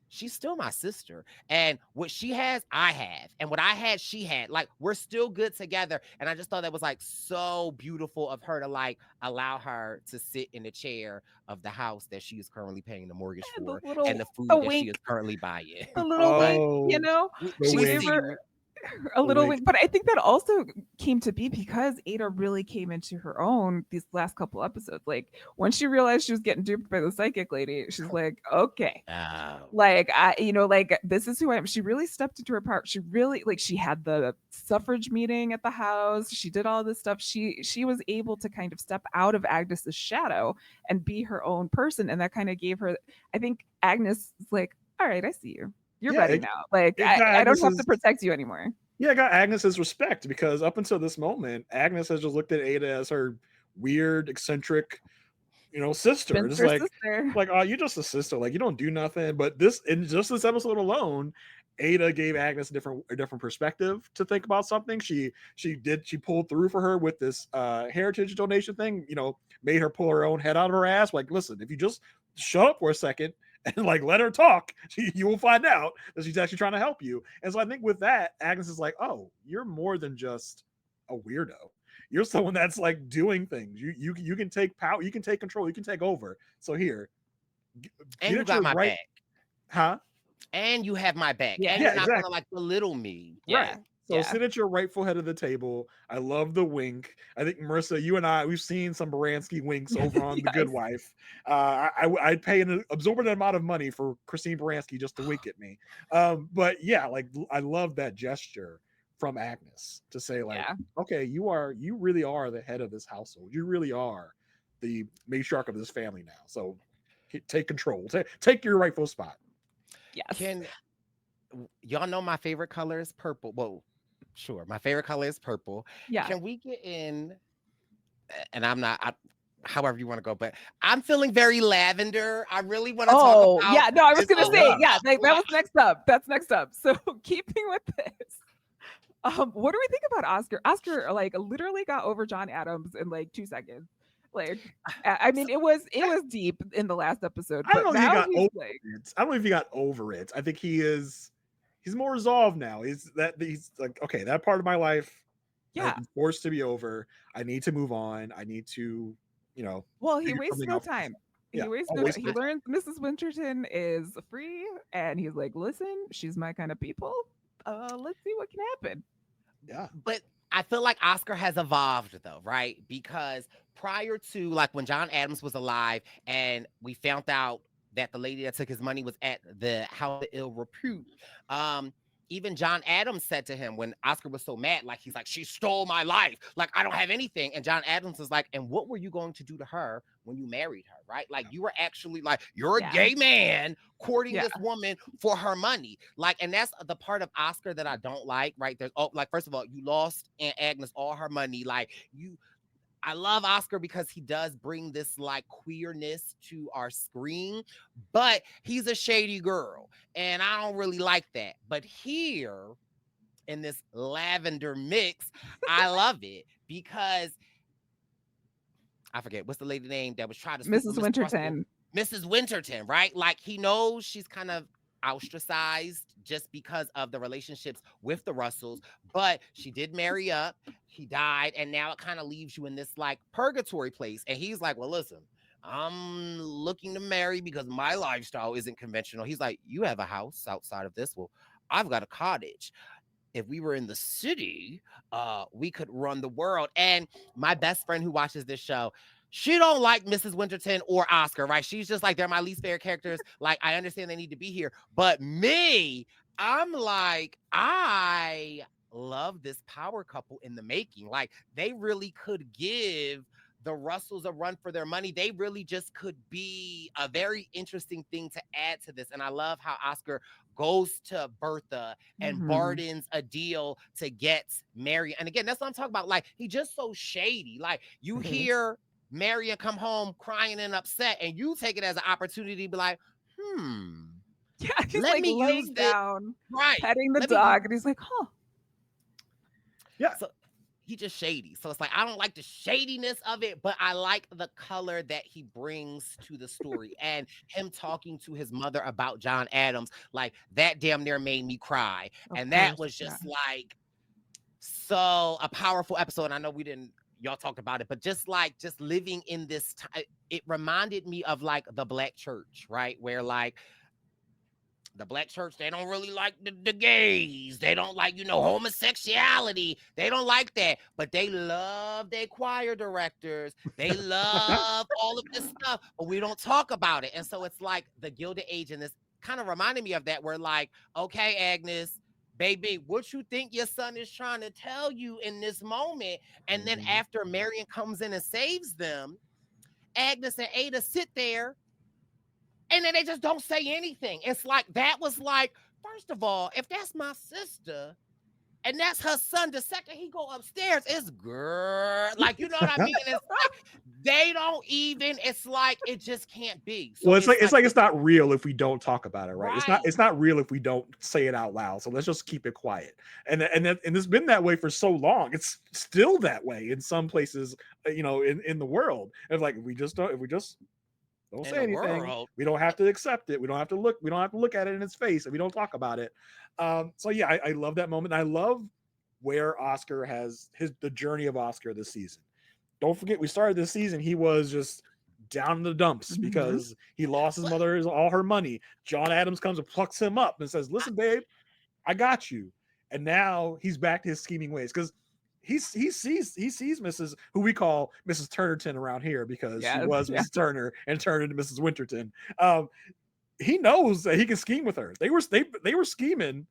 she's still my sister. And what she has, I have. And what I had, she had. Like, we're still good together. And I just thought that was like so beautiful of her to like allow her to sit in the chair of the house that she is currently paying the mortgage for, and the food that she is currently buying. A little wink, you know? She gave her a little wink. But I think that also came to be because Ada really came into her own these last couple episodes. Like, when she realized she was getting duped by the psychic lady, she's like, okay, like, I, you know, like, this is who I am. She really stepped into her part. She really, like, she had the suffrage meeting at the house. She did all this stuff. She was able to kind of step out of Agnes's shadow and be her own person. And that kind of gave her, I think Agnes is like, all right, I see you. You're ready now. Like, I don't have to protect you anymore. Yeah, I got Agnes's respect, because up until this moment, Agnes has just looked at Ada as her weird, eccentric, you know, sister. Just like, oh, you're just a sister. Like, you don't do nothing. But this, in just this episode alone, Ada gave Agnes a different perspective to think about something. She pulled through for her with this heritage donation thing. You know, made her pull her own head out of her ass. Like, listen, if you just shut up for a second and like let her talk, you will find out that she's actually trying to help you. And so I think with that, Agnes is like, oh, you're more than just a weirdo. You're someone that's like doing things. You can take power, you can take control, you can take over. So here, and you got my back, huh? And you have my back. Yeah, and you're not gonna like belittle me. Right. So sit at your rightful head of the table. I love the wink. I think, Marissa, you and I, we've seen some Baranski winks over on The Good Wife. I'd pay an absorbent amount of money for Christine Baranski just to wink at me. But yeah, like, I love that gesture from Agnes to say like, okay, you really are the head of this household. You really are the matriarch of this family now. So take control. Take your rightful spot. Yes. Can y'all know my favorite color is purple? Whoa. Sure, my favorite color is purple. Yeah. Can we get in? And however you want to go, but I'm feeling very lavender. I really want to talk about. Yeah, no, I was gonna say, yeah, that was next up. That's next up. So keeping with this, what do we think about Oscar? Oscar like literally got over John Adams in like 2 seconds. Like, I mean, it was deep in the last episode, I don't but know if he now got he's over like, it. I don't know if he got over it. I think he's more resolved now. He's like, okay, that part of my life has yeah. been forced to be over. I need to move on. I need to, Well, he figure wastes something no out for time. myself. He Yeah, wastes no time. always He no time. learns Mrs. Winterton is free, and he's like, "Listen, she's my kind of people. Let's see what can happen." Yeah. But I feel like Oscar has evolved though, right? Because prior to like when John Adams was alive and we found out that the lady that took his money was at the House of Ill Repute, even John Adams said to him when Oscar was so mad, like he's like, she stole my life. Like, I don't have anything. And John Adams was like, and what were you going to do to her when you married her? Right? Like you were actually like, you're a Yeah. gay man courting Yeah. this woman for her money. Like, and that's the part of Oscar that I don't like, right? There's like, first of all, you lost Aunt Agnes all her money. Like I love Oscar because he does bring this like queerness to our screen, but he's a shady girl, and I don't really like that. But here in this lavender mix, I love it because I forget what's the lady name that was trying to sleep Mrs. with Mr. Russell? Winterton. Mrs. Winterton, right? Like he knows she's kind of ostracized just because of the relationships with the Russells, but she did marry up. He died, and now it kind of leaves you in this like purgatory place. And he's like, well, listen, I'm looking to marry because my lifestyle isn't conventional. He's like, you have a house outside of this. Well, I've got a cottage. If we were in the city, we could run the world. And my best friend who watches this show, she don't like Mrs. Winterton or Oscar, right? She's just like, they're my least favorite characters. Like, I understand they need to be here. But me, I'm like, I love this power couple in the making. Like, they really could give the Russells a run for their money. They really just could be a very interesting thing to add to this. And I love how Oscar goes to Bertha and bargains a deal to get Marian. And again, that's what I'm talking about. Like, he just so shady. Like, you hear Marian come home crying and upset, and you take it as an opportunity to be like, Yeah, he's let like me laying use down, right. petting the Let me dog, and he's like, "Huh." Yeah. So he just shady. So it's like, I don't like the shadiness of it, but I like the color that he brings to the story. And him talking to his mother about John Adams, like that damn near made me cry. Of And that course, was just yeah. like so a powerful episode. And I know we didn't, y'all talked about it, but just living in this time, it reminded me of like the Black church, right? Where like the Black church, they don't really like the gays. They don't like, homosexuality. They don't like that. But they love their choir directors. They love all of this stuff, but we don't talk about it. And so it's like the Gilded Age, and this kind of reminded me of that. Where like, okay, Agnes, baby, what you think your son is trying to tell you in this moment? And then after Marian comes in and saves them, Agnes and Ada sit there, and then they just don't say anything. It's like, that was like, first of all, if that's my sister and that's her son, the second he go upstairs, it's girl. Like, you know what I mean? And it's like, they don't even, it's like, it just can't be. So well, it's like it's not real if we don't talk about it, right? Right. It's not real if we don't say it out loud. So let's just keep it quiet. And it's been that way for so long. It's still that way in some places, in the world. It's like if we just don't say anything, we don't have to accept it. We don't have to look at it in its face if we don't talk about it. So yeah, I love that moment. I love where Oscar has the journey of Oscar this season. Don't forget, we started this season, he was just down in the dumps because he lost his mother, all her money. John Adams comes and plucks him up and says, listen, babe, I got you. And now he's back to his scheming ways because he sees Mrs. who we call Mrs. Turnerton around here because she was Mrs. Turner and turned into Mrs. Winterton. He knows that he can scheme with her. They were scheming.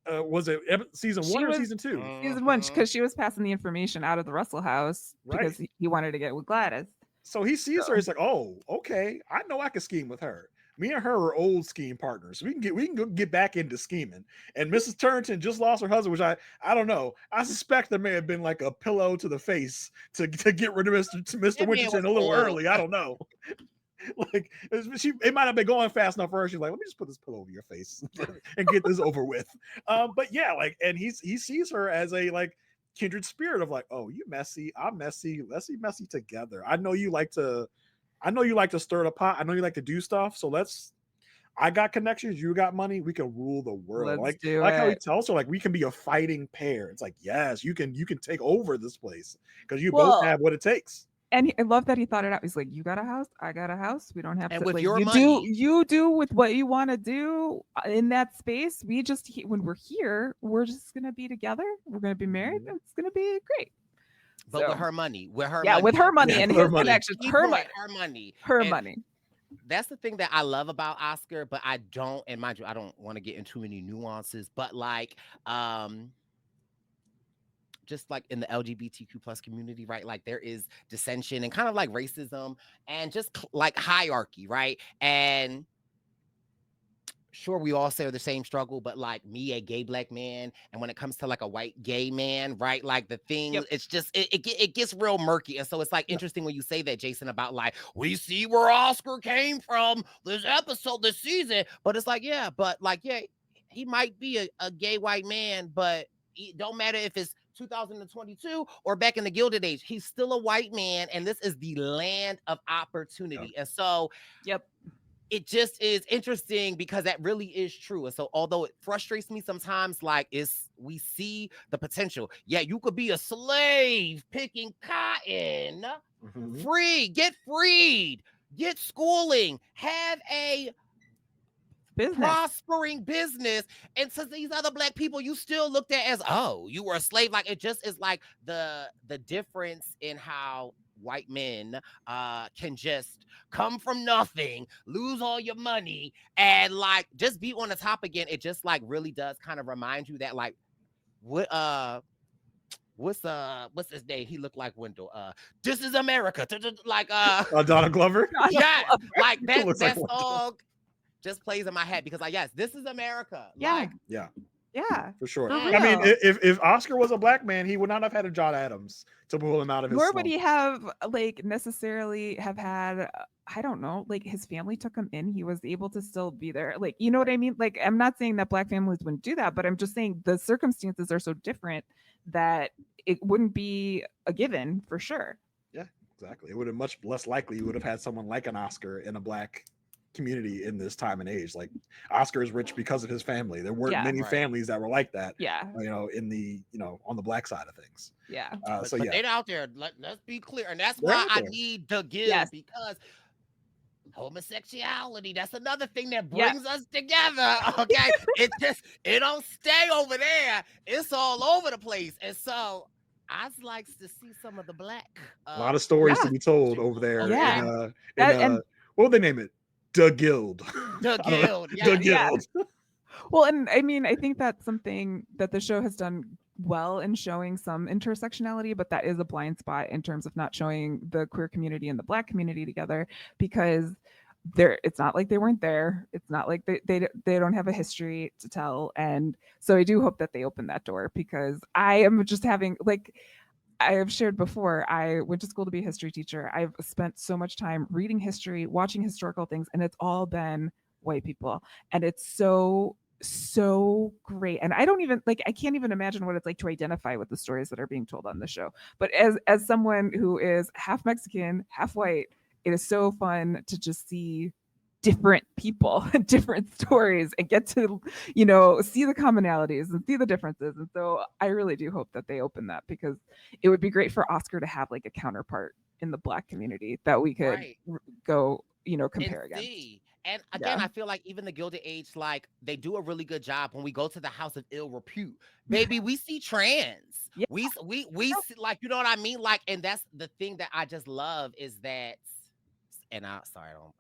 Was it season 1 or season 2? Season 1, because she was passing the information out of the Russell house because he wanted to get with Gladys. So he sees her. He's like, "Oh, okay. I know I can scheme with her. Me and her are old scheme partners. We can get back into scheming." And Mrs. Turnerton just lost her husband, which I don't know. I suspect there may have been like a pillow to the face to get rid of Mr. Winterton a little early. I don't know. Like it might have been going fast enough for her. She's like, let me just put this pillow over your face and get this over with. But yeah, like, and he sees her as a like kindred spirit of like, oh, you messy, I'm messy, let's be messy together. I know you like to stir the pot. I know you like to do stuff. So I got connections, you got money, we can rule the world. Let's do like how he it. tells her, like, we can be a fighting pair. It's like, yes, you can take over this place because you both Well, have what it takes. and I love that he thought it out. He's like, "You got a house, I got a house. We don't have And to with like your you money. you do with what you want to do in that space. We just when we're here, we're just gonna be together. We're gonna be married. And it's gonna be great." But So, with her money, with her yeah, money, with her money Yeah, and with her his money. connections, Key her point, money, her money, her And money. that's the thing that I love about Oscar, but I don't, and mind you, I don't want to get into too many nuances, but like, just like in the LGBTQ plus community, right? Like there is dissension and kind of like racism and just like hierarchy, right? And sure, we all share the same struggle, but like me, a gay black man, and when it comes to like a white gay man, right? Like the thing, Yep. it's just it gets real murky, and so it's like interesting when you say that, Jason, about like we see where Oscar came from this episode, this season, but it's like yeah, but like yeah, he might be a gay white man, but it don't matter if it's 2022 or back in the Gilded Age, he's still a white man, and this is the land of opportunity, and so Yep. it just is interesting because that really is true. And so although it frustrates me sometimes, like we see the potential. Yeah, you could be a slave picking cotton, get freed, get schooling, have a Business. prospering business, and to these other black people you still looked at as, oh, you were a slave. Like it just is like the difference in how white men can just come from nothing, lose all your money, and like just be on the top again. It just like really does kind of remind you that like what what's his name? He looked like Wendell. This is America. Like Donna Glover. yeah, like that Looks like Wendell. song just plays in my head because like yes, this is America. Yeah. Like, Yeah. For sure. For I mean, real. if Oscar was a black man, he would not have had a John Adams to pull him out of his Nor slump. would he have like necessarily have had I don't know, like his family took him in. He was able to still be there. Like, you know what I mean? Like, I'm not saying that black families wouldn't do that, but I'm just saying the circumstances are so different that it wouldn't be a given for sure. Yeah, exactly. It would have much less likely you would have had someone like an Oscar in a black community in this time and age. Like Oscar is rich because of his family. There weren't many families that were like that. Yeah. In the on the black side of things. Yeah. But they're out there. Let's be clear, and that's why I need to give because homosexuality, that's another thing that brings us together. Okay. it don't stay over there. It's all over the place. And so I like to see some of the black a lot of stories to be told over there. Yeah. What would they name it? The Guild. The Guild. The Guild. Well, and I mean, I think that's something that the show has done well in showing some intersectionality, but that is a blind spot in terms of not showing the queer community and the black community together because it's not like they weren't there. It's not like they don't have a history to tell. And so I do hope that they open that door because I am just having like I have shared before, I went to school to be a history teacher. I've spent so much time reading history, watching historical things, and it's all been white people. And it's so great. And I don't even I can't even imagine what it's like to identify with the stories that are being told on the show. But as someone who is half Mexican, half white, it is so fun to just see different people and different stories and get to see the commonalities and see the differences. And so I really do hope that they open that because it would be great for Oscar to have like a counterpart in the black community that we could go compare against. And again, I feel like even the Gilded Age, like they do a really good job when we go to the House of Ill Repute. Baby, we see trans. Yeah. We see, like, you know what I mean? Like, and that's the thing that I just love is that, and I don't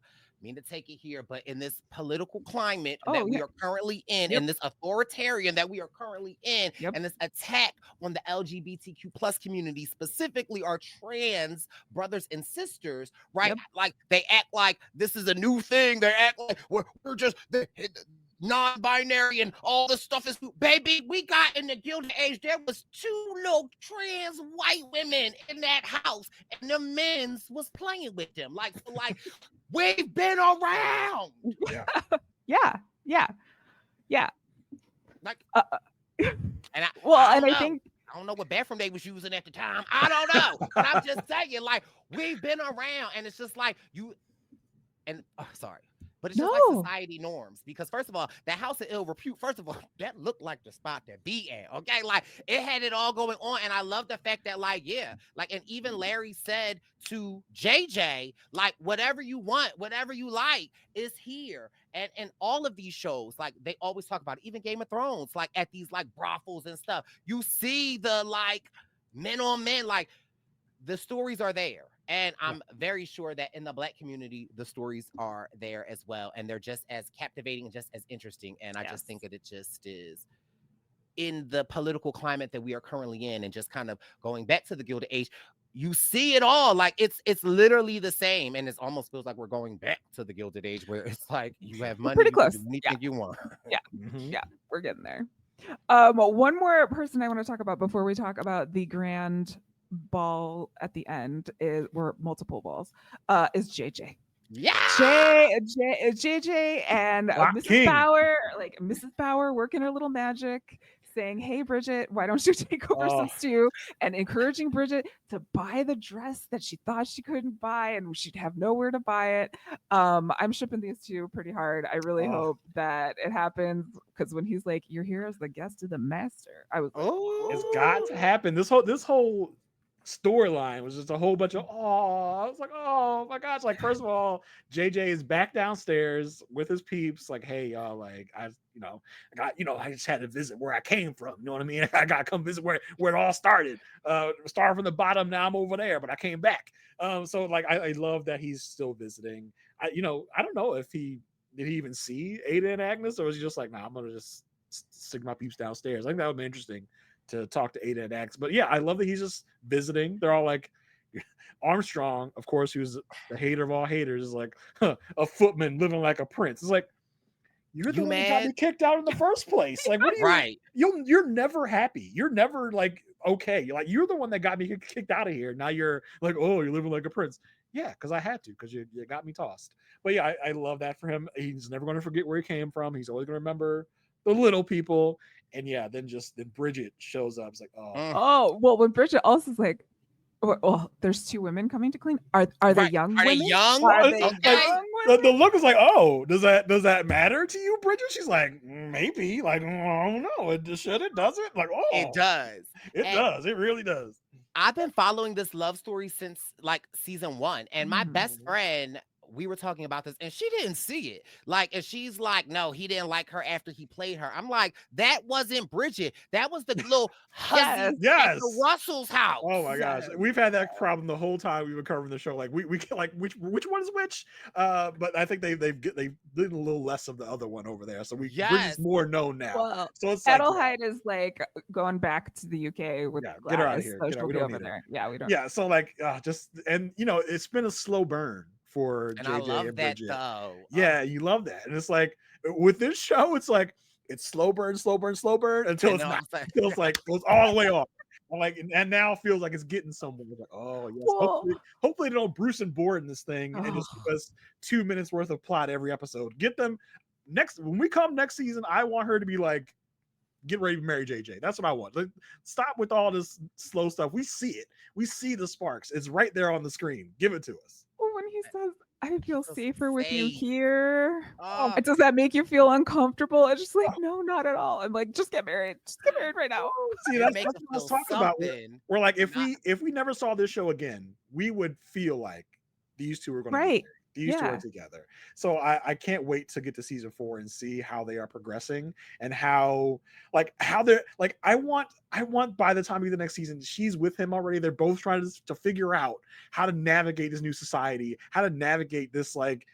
mean to take it here, but in this political climate that we are currently in, in this authoritarian that we are currently in, and this attack on the LGBTQ plus community, specifically our trans brothers and sisters, right? Like they act like this is a new thing. They act like we're just non-binary and all this stuff is baby. We got in the Gilded Age, there was 2 little trans white women in that house, and the men's was playing with them. Like we've been around. Yeah. Like, and I think I don't know what bathroom they was using at the time. I don't know. But I'm just saying, like, we've been around, and it's just like you and sorry. But it's just like No. society norms. Because first of all, that house of ill repute, first of all, that looked like the spot that be at. Okay. Like it had it all going on. And I love the fact that, like, yeah, like, and even Larry said to JJ, like, whatever you want, whatever you like is here. And all of these shows, like they always talk about it, even Game of Thrones, like at these like brothels and stuff. You see the like men on men, like the stories are there. And I'm very sure that in the Black community, the stories are there as well. And they're just as captivating and just as interesting. And I just think that it just is in the political climate that we are currently in, and just kind of going back to the Gilded Age, you see it all. Like it's literally the same. And it almost feels like we're going back to the Gilded Age, where it's like you have money, pretty you can close. do anything you want. Yeah, we're getting there. One more person I want to talk about before we talk about the grand ball at the end were multiple balls is JJ. Yeah. JJ and Rock Mrs. King. Bauer, like Mrs. Bauer working her little magic, saying, "Hey Bridget, why don't you take over some stew?" and encouraging Bridget to buy the dress that she thought she couldn't buy and she'd have nowhere to buy it. I'm shipping these two pretty hard. I really hope that it happens, because when he's like, "You're here as the guest of the master," I was like, it's got to happen. This whole storyline was just a whole bunch of I was like, oh my gosh. Like, first of all, JJ is back downstairs with his peeps, like, hey y'all, like I just had to visit where I came from, you know what I mean? I gotta come visit where it all started. Started from the bottom, now I'm over there, but I came back. So like I love that he's still visiting. I don't know if did he even see Ada and Agnes, or was he just like, nah, I'm gonna just stick my peeps downstairs. I think that would be interesting to talk to Ada and Agnes. But yeah, I love that he's just visiting. They're all like, Armstrong, of course, who's the hater of all haters, is like, a footman living like a prince. It's like, you're the one that got me kicked out in the first place. Like, what are you? You're never happy. You're never like okay. You're the one that got me kicked out of here. Now you're like, oh, you're living like a prince. Yeah, because I had to, because you got me tossed. But yeah, I love that for him. He's never going to forget where he came from. He's always going to remember the little people. And yeah, then Bridget shows up. It's like, well, when Bridget also is like, well, there's two women coming to clean. Are they young? Are they young? The look is like, oh, does that matter to you, Bridget? She's like, maybe. Like, I don't know. Does it? Like, it does. It does. It really does. I've been following this love story since like season 1, and my best friend, we were talking about this, and she didn't see it. Like, and she's like, no, he didn't like her after he played her. I'm like, that wasn't Bridget. That was the little hussy at the Russell's house. Oh my gosh, we've had that problem the whole time we've been covering the show. Like, we like which one is which? But I think they've did a little less of the other one over there, so Bridget's more known now. Well, so it's Adelheid is like going back to the UK with Gladys, get her out of here. So we don't over there. Yeah, we don't. Yeah, so like it's been a slow burn for and JJ I love and that Bridget. though. Yeah, you love that, and it's like with this show, it's like it's slow burn until it's not. It feels like goes all the way off. And now it feels like it's getting somewhere. Like, oh yes, hopefully they don't Bruce and Borden this thing and just give us 2 minutes worth of plot every episode. Get them when we come next season. I want her to be like, get ready to marry JJ. That's what I want. Stop with all this slow stuff. We see it. We see the sparks. It's right there on the screen. Give it to us. When he says, "I feel safer with you here," does that make you feel uncomfortable? It's just like, no, not at all. I'm like, just get married. Just get married right now. See, that's what I was talking about. We're like, if we never saw this show again, we would feel like these two are going to be married. These two are together. So I can't wait to get to season 4 and see how they are progressing and how they're like, I want by the time we get the next season, she's with him already. They're both trying to figure out how to navigate this new society, how to navigate this, like,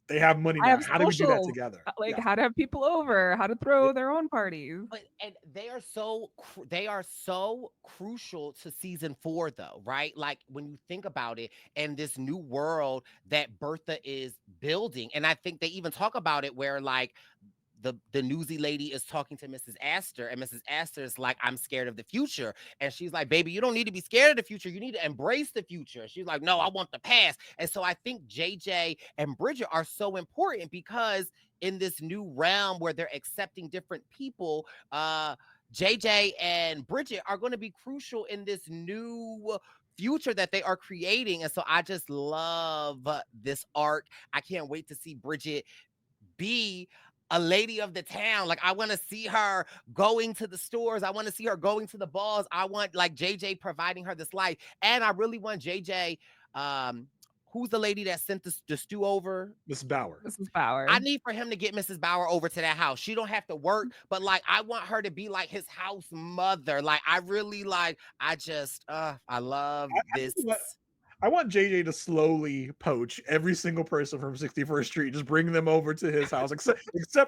they have money now. How do we do that together? Like, how to have people over, how to throw their own parties. And they are so crucial to season 4, though, right? Like, when you think about it, and this new world that Bertha is building, and I think they even talk about it where, like, the newsy lady is talking to Mrs. Astor, and Mrs. Astor is like, I'm scared of the future. And she's like, baby, you don't need to be scared of the future. You need to embrace the future. She's like, no, I want the past. And so I think JJ and Bridget are so important, because in this new realm where they're accepting different people, JJ and Bridget are going to be crucial in this new future that they are creating. And so I just love this arc. I can't wait to see Bridget be a lady of the town. Like, I want to see her going to the stores. I want to see her going to the balls. I want like JJ providing her this life. And I really want JJ, who's the lady that sent the stew over? Mrs. Bauer. Mrs. Bauer. I need for him to get Mrs. Bauer over to that house. She don't have to work, but like, I want her to be like his house mother. Like, I really like, I love this. I want JJ to slowly poach every single person from 61st Street, just bring them over to his house, except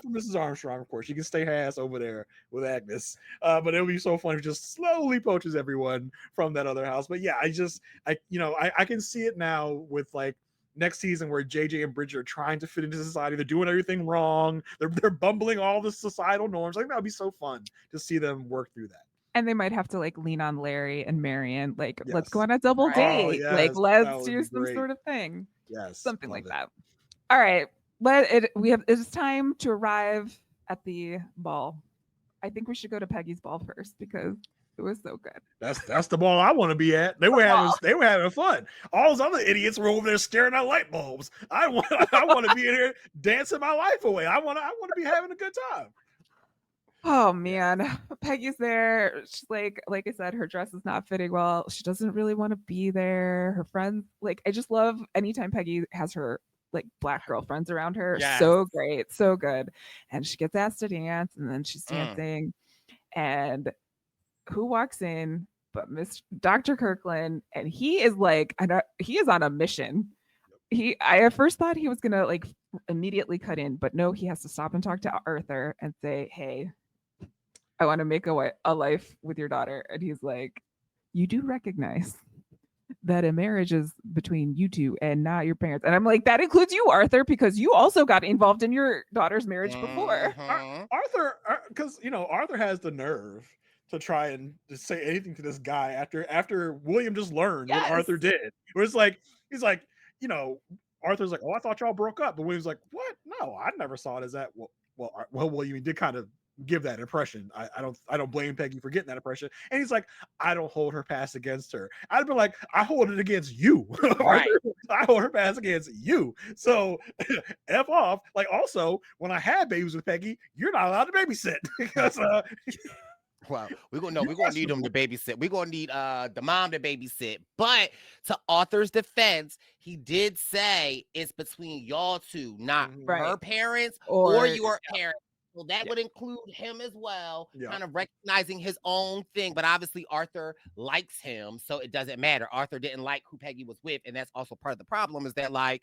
for Mrs. Armstrong, of course. She can stay ass over there with Agnes. But it'll be so fun if he just slowly poaches everyone from that other house. But yeah, I can see it now with like next season where JJ and Bridget are trying to fit into society. They're doing everything wrong. They're bumbling all the societal norms. I think that would be so fun to see them work through that. And they might have to like lean on Larry and Marian, like, Yes. let's go on a double date. Oh, yes, like, that let's would do be some great. sort of thing. Yes. Something love like it. that. All right. It's time to arrive at the ball. I think we should go to Peggy's ball first because it was so good. That's the ball I want to be at. They were having fun. All those other idiots were over there staring at light bulbs. I want to be in here dancing my life away. I want to be having a good time. Oh man, Peggy's there. She's like I said, her dress is not fitting well. She doesn't really want to be there. Her friends, like, I just love anytime Peggy has her like black girlfriends around her. Yes. So great, so good. And she gets asked to dance, and then she's dancing. And who walks in but Dr. Kirkland? And he is like, he is on a mission. I at first thought he was gonna like immediately cut in, but no, he has to stop and talk to Arthur and say, hey, I want to make a life with your daughter. And he's like, you do recognize that a marriage is between you two and not your parents. And I'm like, that includes you, Arthur, because you also got involved in your daughter's marriage before. Arthur, because Arthur has the nerve to try and just say anything to this guy after William just learned what Arthur did. Where it's like, he's like, Arthur's like, oh, I thought y'all broke up. But William's like, what? No, I never saw it as that. Well, William did kind of give that impression. I don't blame Peggy for getting that impression. And he's like, I don't hold her past against her. I'd be like, I hold it against you. Right. I hold her past against you. So F off. Like, also, when I had babies with Peggy, you're not allowed to babysit because well, we're gonna need them to babysit. We're gonna need the mom to babysit. But to Arthur's defense, he did say it's between y'all two, not her parents or your parents. So that would include him as well, kind of recognizing his own thing. But obviously, Arthur likes him, so it doesn't matter. Arthur didn't like who Peggy was with, and that's also part of the problem is that, like,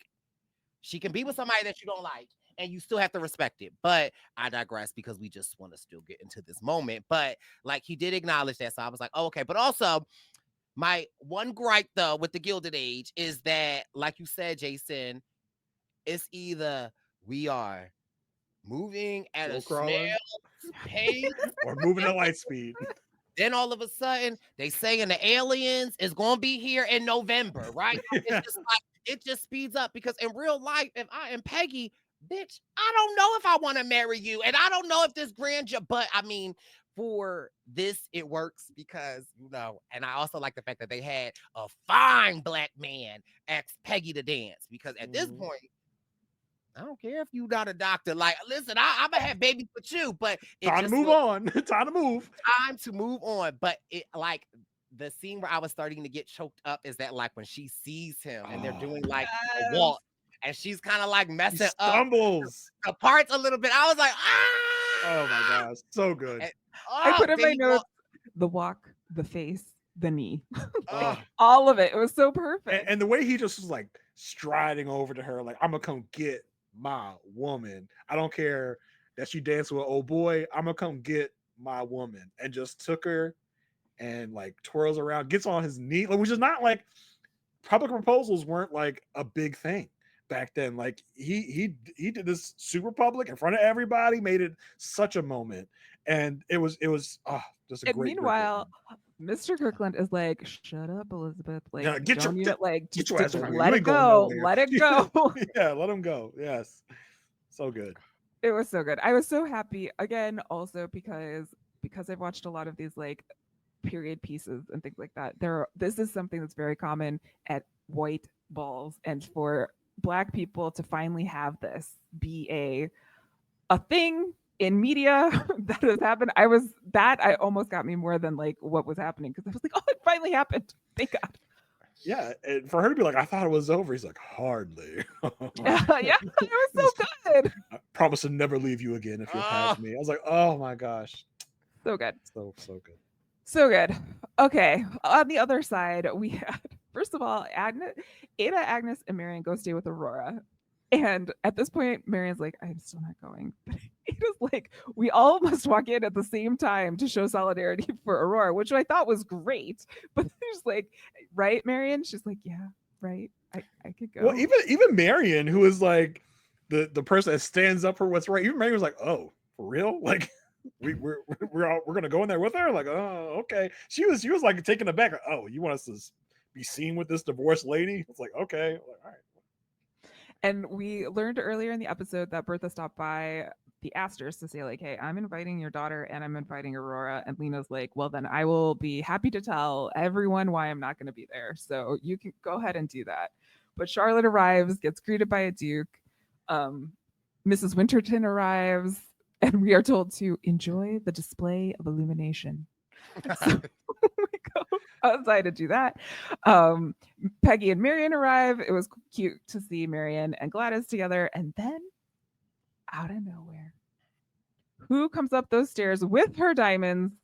she can be with somebody that you don't like, and you still have to respect it. But I digress because we just want to still get into this moment. But, like, he did acknowledge that, so I was like, oh, okay. But also, my one gripe, though, with the Gilded Age is that, like you said, Jason, it's either we are moving at a snail's pace or moving at light speed. Then all of a sudden they saying the aliens is gonna be here in November, right? It's just like it just speeds up because in real life, if I am Peggy, bitch, I don't know if I want to marry you, and I don't know if this grandeur, but I mean, for this it works because and I also like the fact that they had a fine black man ask Peggy to dance because at this point, I don't care if you not a doctor. Like, listen, I'm gonna have babies with you, but time to move on. Time to move. Time to move on. But it like the scene where I was starting to get choked up is that like when she sees him and they're doing like a walk and she's kind of like messing up the parts a little bit. I was like, oh my gosh, so good. And, I put in my notes the walk, the face, the knee, all of it. It was so perfect. And the way he just was like striding over to her, like, I'm gonna come get my woman. I don't care that she danced with an old boy. I'm gonna come get my woman, and just took her and like twirls around, gets on his knee, which is not like public proposals weren't like a big thing back then. Like he did this super public in front of everybody, made it such a moment, and it was just a great. Meanwhile, Mr. Kirkland is like, "Shut up, Elizabeth! Like, get don't your just ass let it go, let it go." Yeah, let him go. Yes, so good. It was so good. I was so happy again, also because because I've watched a lot of these like period pieces and things like that, this is something that's very common at white balls, and for Black people to finally have this be a thing in media that has happened. I almost got me more than like what was happening, because I was like, oh, it finally happened. Thank God. Yeah, and for her to be like, I thought it was over. He's like, hardly. Yeah, it was so good. I promise to never leave you again if you'll have me. I was like, oh my gosh. So good. So good. So good. Okay. On the other side, we had, first of all, Ada, Agnes, and Marian go stay with Aurora. And at this point, Marian's like, I'm still not going. But Ada's like, we all must walk in at the same time to show solidarity for Aurora, which I thought was great. But she's like, right, Marian? She's like, yeah, right. I could go. Well, even Marian, who is like the person that stands up for what's right, even Marian was like, oh, for real? Like, we're gonna go in there with her? Like, oh, okay. She was like taken aback. Like, oh, you want us to be seen with this divorced lady? It's like, okay, like, all right. And we learned earlier in the episode that Bertha stopped by the Astors to say, like, hey, I'm inviting your daughter and I'm inviting Aurora. And Lena's like, well, then I will be happy to tell everyone why I'm not going to be there. So you can go ahead and do that. But Charlotte arrives, gets greeted by a Duke. Mrs. Winterton arrives, and we are told to enjoy the display of illumination. So we go outside to do that. Peggy and Marian arrive. It was cute to see Marian and Gladys together. And then out of nowhere, who comes up those stairs with her diamonds?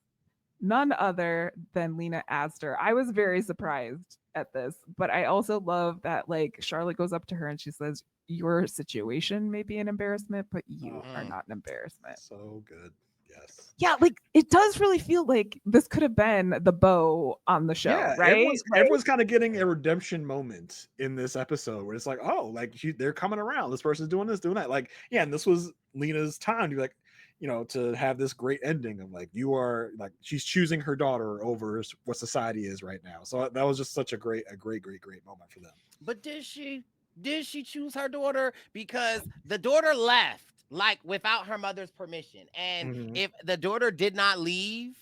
None other than Lena Astor. I was very surprised at this, but I also love that like Charlotte goes up to her and she says, your situation may be an embarrassment, but you are not an embarrassment. So good. Yes. Yeah, like it does really feel like this could have been the bow on the show, right? Everyone's kind of getting a redemption moment in this episode where it's like, oh, like they're coming around. This person's doing this, doing that. Like, yeah, and this was Lena's time to be like, you know, to have this great ending of like, you are like, she's choosing her daughter over what society is right now. So that was just such a great moment for them. But did she choose her daughter? Because the daughter left like without her mother's permission, and if the daughter did not leave,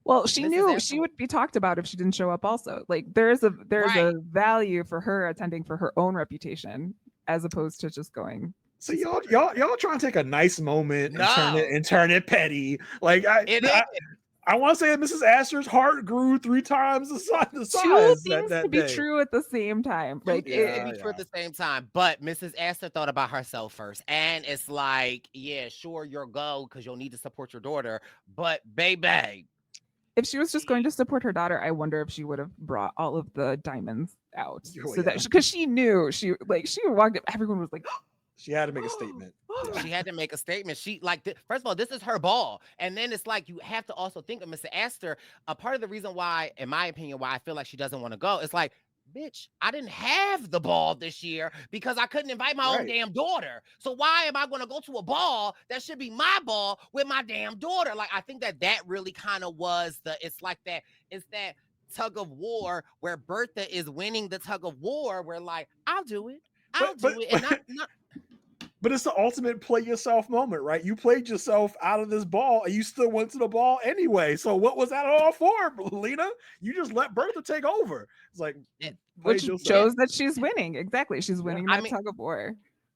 well, she knew she would be talked about if she didn't show up also. Like there's a value for her attending for her own reputation as opposed to just going. So y'all trying to take a nice moment and turn it petty. Like I want to say that Mrs. Astor's heart grew 3 times the size. Two things to be true at the same time. Like it be true at the same time. But Mrs. Astor thought about herself first, and it's like, yeah, sure, you'll go because you'll need to support your daughter. But baby, if she was just going to support her daughter, I wonder if she would have brought all of the diamonds out, that because she knew she walked up, everyone was like. She had to make a statement. She had to make a statement. She first of all, this is her ball. And then it's like, you have to also think of Mr. Astor. A part of the reason why, in my opinion, why I feel like she doesn't want to go, it's like, bitch, I didn't have the ball this year because I couldn't invite my own damn daughter. So why am I going to go to a ball that should be my ball with my damn daughter? Like, I think that really kind of was it's that tug of war where Bertha is winning the tug of war where like, I'll do it. I'll do it. And not But it's the ultimate play yourself moment, right? You played yourself out of this ball and you still went to the ball anyway. So what was that all for, Lena? You just let Bertha take over. It's like, which shows that she's winning. Exactly. She's winning that tug of war.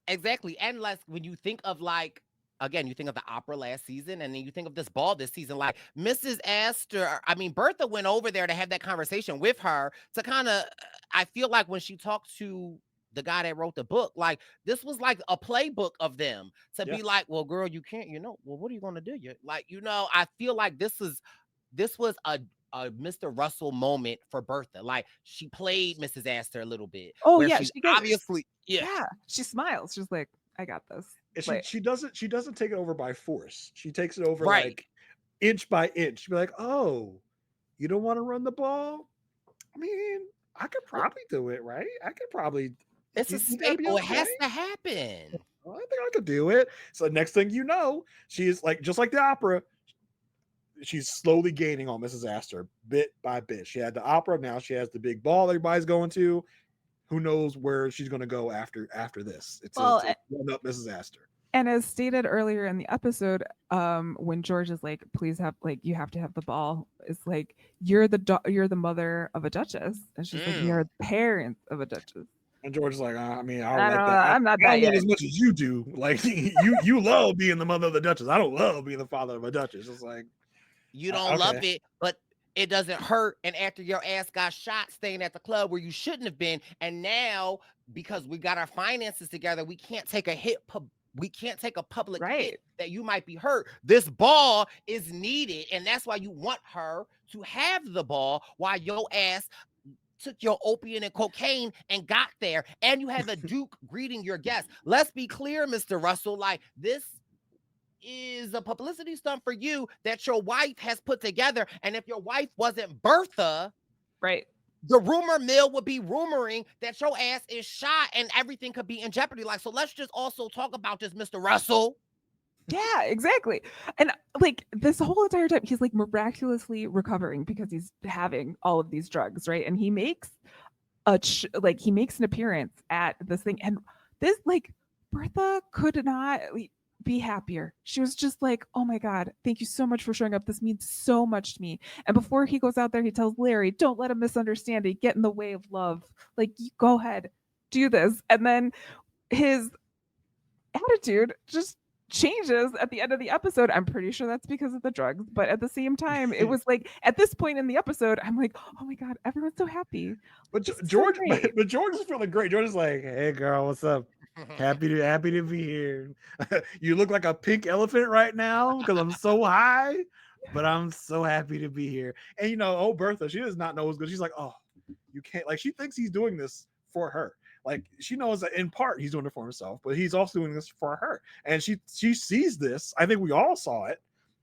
Exactly. And when you think of like, again, you think of the opera last season and then you think of this ball this season, like Mrs. Astor, Bertha went over there to have that conversation with her to kind of, I feel like when she talked to the guy that wrote the book, like this was like a playbook of them to be like, well, girl, you can't, well, what are you going to do? You're like, I feel like this was a Mr. Russell moment for Bertha. Like she played Mrs. Astor a little bit. Oh yeah, she obviously, she smiles. She's like, I got this. She doesn't take it over by force. She takes it over like inch by inch. She'd be like, oh, you don't want to run the ball? I mean, I could probably do it, right? I could probably. It's a staple. It has to happen. Well, I think I could do it. So next thing you know, she's like, just like the opera, she's slowly gaining on Mrs. Astor bit by bit. She had the opera, now she has the big ball everybody's going to. Who knows where she's going to go after this? It's one up Mrs. Astor. And as stated earlier in the episode, when George is like, "Please have like you have to have the ball," it's like you're the mother of a duchess, and she's like, "You're the parent of a duchess." And George is like, I mean, I I don't don't like know, that. I'm not I that don't love yet. as much as you do. Like you love being the mother of the duchess. I don't love being the father of a duchess. It's like you don't love it, but it doesn't hurt. And after your ass got shot staying at the club where you shouldn't have been, and now because we got our finances together, we can't take a hit. We can't take a public hit that you might be hurt. This ball is needed, and that's why you want her to have the ball while your ass took your opium and cocaine and got there, and you had the Duke greeting your guests. Let's be clear, Mr. Russell, like this is a publicity stunt for you that your wife has put together. And if your wife wasn't Bertha, right, the rumor mill would be rumoring that your ass is shot and everything could be in jeopardy. Like, so let's just also talk about this, Mr. Russell. Yeah, exactly. And like this whole entire time, he's like miraculously recovering because he's having all of these drugs, right? And he makes he makes an appearance at this thing, and this like Bertha could not be happier. She was just like, "Oh my god, thank you so much for showing up. This means so much to me." And before he goes out there, he tells Larry, "Don't let him misunderstand it. Get in the way of love. Like, you go ahead, do this." And then his attitude just changes at the end of the episode. I'm pretty sure that's because of the drugs, but at the same time, it was like at this point in the episode, I'm like, "Oh my god, everyone's so happy." But George, but George is feeling great. George is like, "Hey girl, what's up? Happy to be here. You look like a pink elephant right now because I'm so high, but I'm so happy to be here." And you know, Bertha, she does not know what's good. She's like, "Oh, you can't." Like she thinks he's doing this for her. Like she knows that in part he's doing it for himself, but he's also doing this for her. And she sees this. I think we all saw it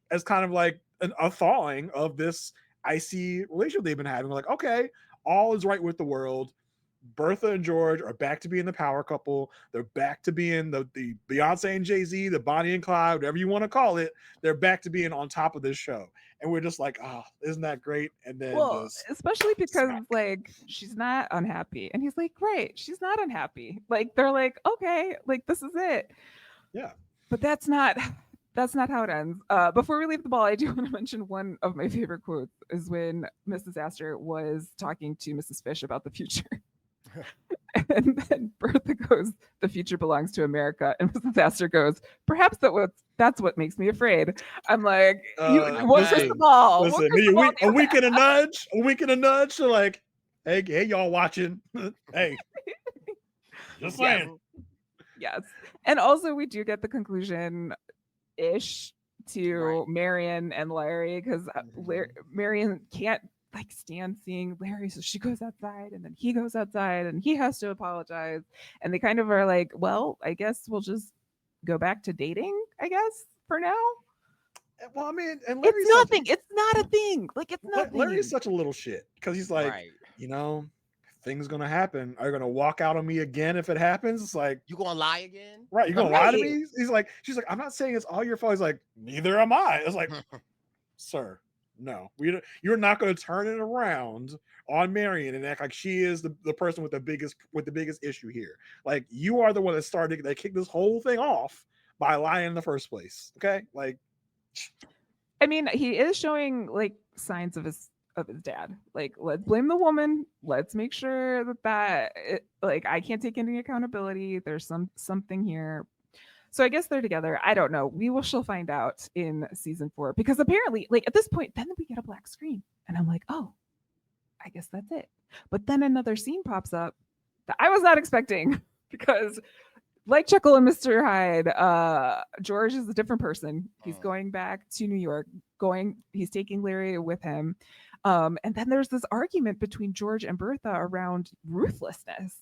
as kind of like a thawing of this icy relationship they've been having. Like, okay, all is right with the world. Bertha and George are back to being the power couple. They're back to being the Beyonce and Jay-Z, the Bonnie and Clyde, whatever you want to call it. They're back to being on top of this show. And we're just like, oh, isn't that great? And then especially because like she's not unhappy. And he's like, great, she's not unhappy. Like they're like, okay, like this is it. Yeah. But that's not how it ends. Before we leave the ball, I do want to mention one of my favorite quotes is when Mrs. Astor was talking to Mrs. Fish about the future. And then Bertha goes, "The future belongs to America." And Mrs. Astor goes, "Perhaps that's what makes me afraid." I'm like, what's the ball? Listen, a wink and a nudge to like, hey, y'all watching. Hey, just saying. Yes. And also we do get the conclusion-ish to Marian and Larry because Marian can't like stand seeing Larry, so she goes outside and then he goes outside and he has to apologize, and they kind of are like, well, I guess we'll just go back to dating, I guess, for now. Well, I mean, and Larry's it's nothing. It's not a thing. Like it's nothing. Larry's such a little shit because he's like, you know, things gonna happen. Are you gonna walk out on me again if it happens? It's like, you gonna lie again? Right, you gonna lie to me? He's like, she's like, I'm not saying it's all your fault. He's like, neither am I. It's like, sir, no, you're not going to turn it around on Marian and act like she is the person with the biggest issue here. Like you are the one that kicked this whole thing off by lying in the first place. Okay, like, I mean, he is showing like signs of his dad. Like, let's blame the woman. Let's make sure that like I can't take any accountability. There's something here. So I guess they're together. I don't know. We shall find out in season 4 because apparently, like at this point, then we get a black screen, and I'm like, oh, I guess that's it. But then another scene pops up that I was not expecting because, like Chuckle and Mr. Hyde, George is a different person. He's going back to New York. He's taking Larry with him, and then there's this argument between George and Bertha around ruthlessness.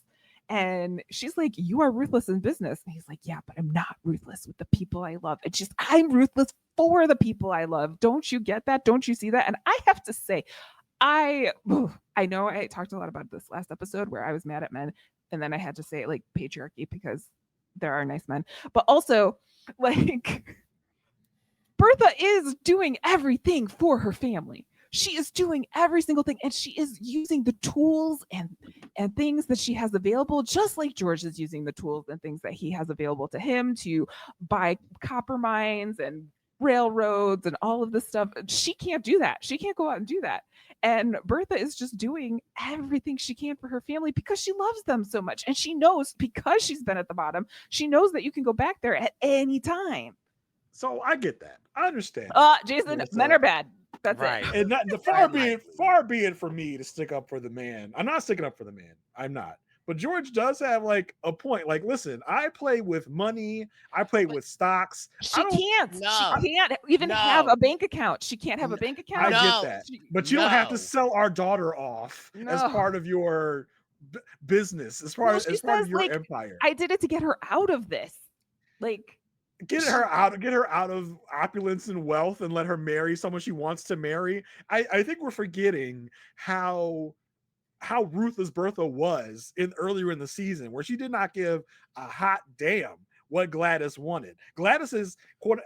And she's like, "You are ruthless in business." And he's like, "Yeah, but I'm not ruthless with the people I love. It's just I'm ruthless for the people I love. Don't you get that? Don't you see that?" And I have to say, I know I talked a lot about this last episode where I was mad at men. And then I had to say like patriarchy because there are nice men. But also, like, Bertha is doing everything for her family. She is doing every single thing, and she is using the tools and and things that she has available, just like George is using the tools and things that he has available to him to buy copper mines and railroads and all of this stuff. She can't do that. She can't go out and do that. And Bertha is just doing everything she can for her family because she loves them so much. And she knows, because she's been at the bottom, she knows that you can go back there at any time. So I get that. I understand. Jason, men are bad. That's Right. it. And not, the far be it for me to stick up for the man. I'm not sticking up for the man. I'm not. But George does have like a point. Like, listen, I play with money. I play with stocks. She can't. No. She can't even have a bank account. She can't have a bank account. I get that. But you don't have to sell our daughter off as part of your business, as part of your empire. I did it to get her out of this. Like, get her out of opulence and wealth and let her marry someone she wants to marry. I think we're forgetting how ruthless Bertha was earlier in the season, where she did not give a hot damn what Gladys wanted. Gladys is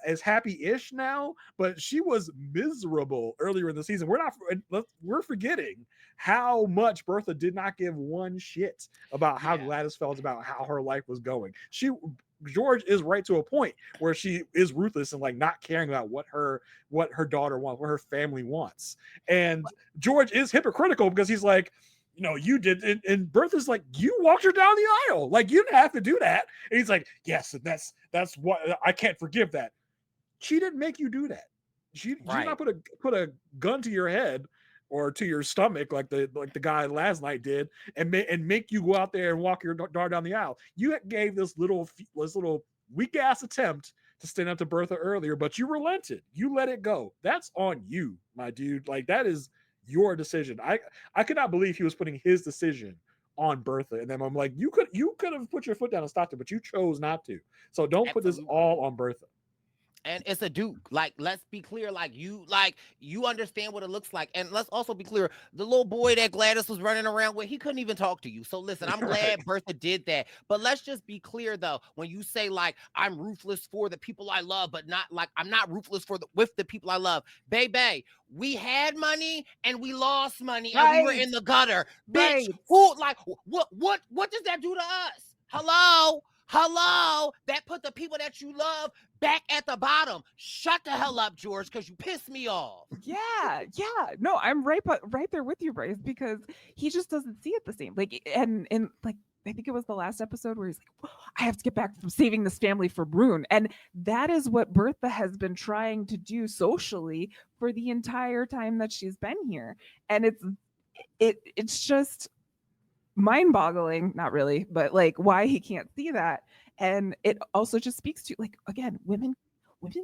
as happy-ish now, but she was miserable earlier in the season. We're forgetting how much Bertha did not give one shit about how Gladys felt about how her life was going. George is right to a point where she is ruthless and like not caring about what her daughter wants, what her family wants. And George is hypocritical because he's like, you did, and Bertha's like, you walked her down the aisle, like you didn't have to do that. And he's like, yes, and that's what I can't forgive that. She didn't make you do that. She did not put a gun to your head or to your stomach like the guy last night did, and make you go out there and walk your daughter down the aisle. You gave this little weak ass attempt to stand up to Bertha earlier, but you relented. You let it go. That's on you, my dude. Like, that is your decision. I could not believe he was putting his decision on Bertha, and then I'm like, you could have put your foot down and stopped it, but you chose not to. So don't put this all on Bertha. And it's a Duke. Like, let's be clear. You understand what it looks like. And let's also be clear. The little boy that Gladys was running around with, he couldn't even talk to you. So listen, I'm glad Bertha did that. But let's just be clear though. When you say like, I'm ruthless for the people I love, but not like I'm not ruthless with the people I love. Baby, we had money and we lost money and we were in the gutter. Bitch, who like what does that do to us? Hello, that put the people that you love back at the bottom. Shut the hell up, George, because you pissed me off. Yeah. No, I'm right there with you, Brice, because he just doesn't see it the same. Like, and like, I think it was the last episode where he's like, I have to get back from saving this family for Brune. And that is what Bertha has been trying to do socially for the entire time that she's been here. And it's just mind-boggling, not really, but like why he can't see that. And it also just speaks to, like, again, women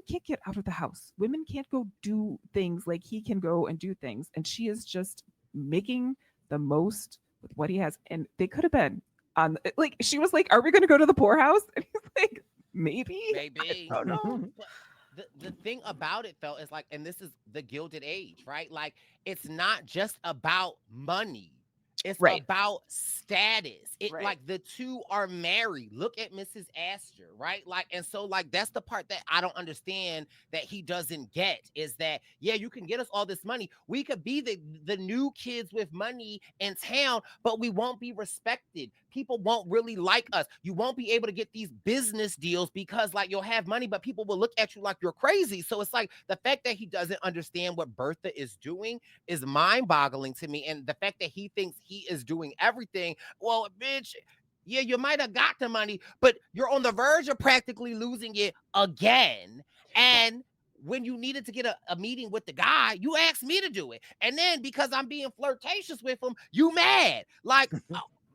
can't get out of the house. Women can't go do things like he can go and do things, and she is just making the most with what he has. And they could have been on, like, she was like, are we going to go to the poorhouse? And he's like, maybe I don't know. But the thing about it though is like, and this is the Gilded Age, right? Like, it's not just about money. It's about status. Like, the two are married. Look at Mrs. Astor, right? Like, and so like, that's the part that I don't understand that he doesn't get, is that, yeah, you can get us all this money. We could be the new kids with money in town, but we won't be respected. People won't really like us. You won't be able to get these business deals because like you'll have money, but people will look at you like you're crazy. So it's like the fact that he doesn't understand what Bertha is doing is mind-boggling to me. And the fact that he thinks he is doing everything. Well, bitch, yeah, you might have got the money, but you're on the verge of practically losing it again. And when you needed to get a meeting with the guy, you asked me to do it. And then because I'm being flirtatious with him, you mad. Like,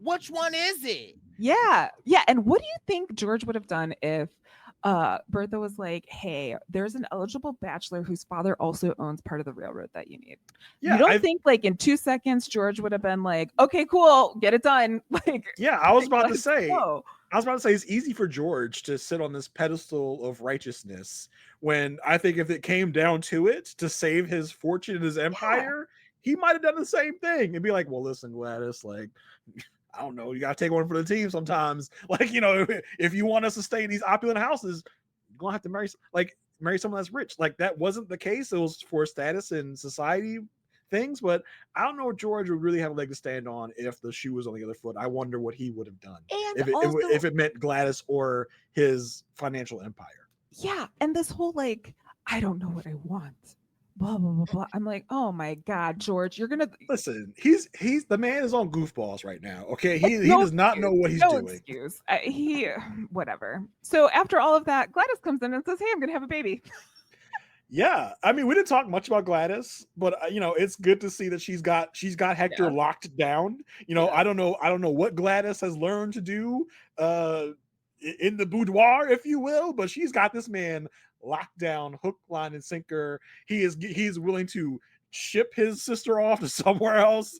which one is it? Yeah. And what do you think George would have done if Bertha was like, hey, there's an eligible bachelor whose father also owns part of the railroad that you need? Yeah, you don't think like in 2 seconds George would have been like, okay, cool, get it done? Like, yeah, I was about to say it's easy for George to sit on this pedestal of righteousness when I think if it came down to it, to save his fortune and his empire, he might have done the same thing and be like, well, listen, Gladys, like, I don't know, you gotta take one for the team sometimes. Like, if you want us to stay in these opulent houses, you're gonna have to marry someone that's rich. Like, that wasn't the case. It was for status in society. things, but I don't know if George would really have a leg to stand on if the shoe was on the other foot. I wonder what he would have done And if also, if it meant Gladys or his financial empire. Yeah, and this whole like, I don't know what I want. Blah blah blah blah. I'm like, oh my god, George, you're gonna Listen, he's the man is on goofballs right now. Okay, he no does not know excuse, what he's no doing. excuse. He whatever. So after all of that, Gladys comes in and says, "Hey, I'm gonna have a baby." Yeah, I mean, we didn't talk much about Gladys, but you know, it's good to see that she's got Hector Yeah. locked down. You know, Yeah. I don't know what Gladys has learned to do in the boudoir, if you will, but she's got this man locked down, hook, line, and sinker. He is willing to ship his sister off to somewhere else.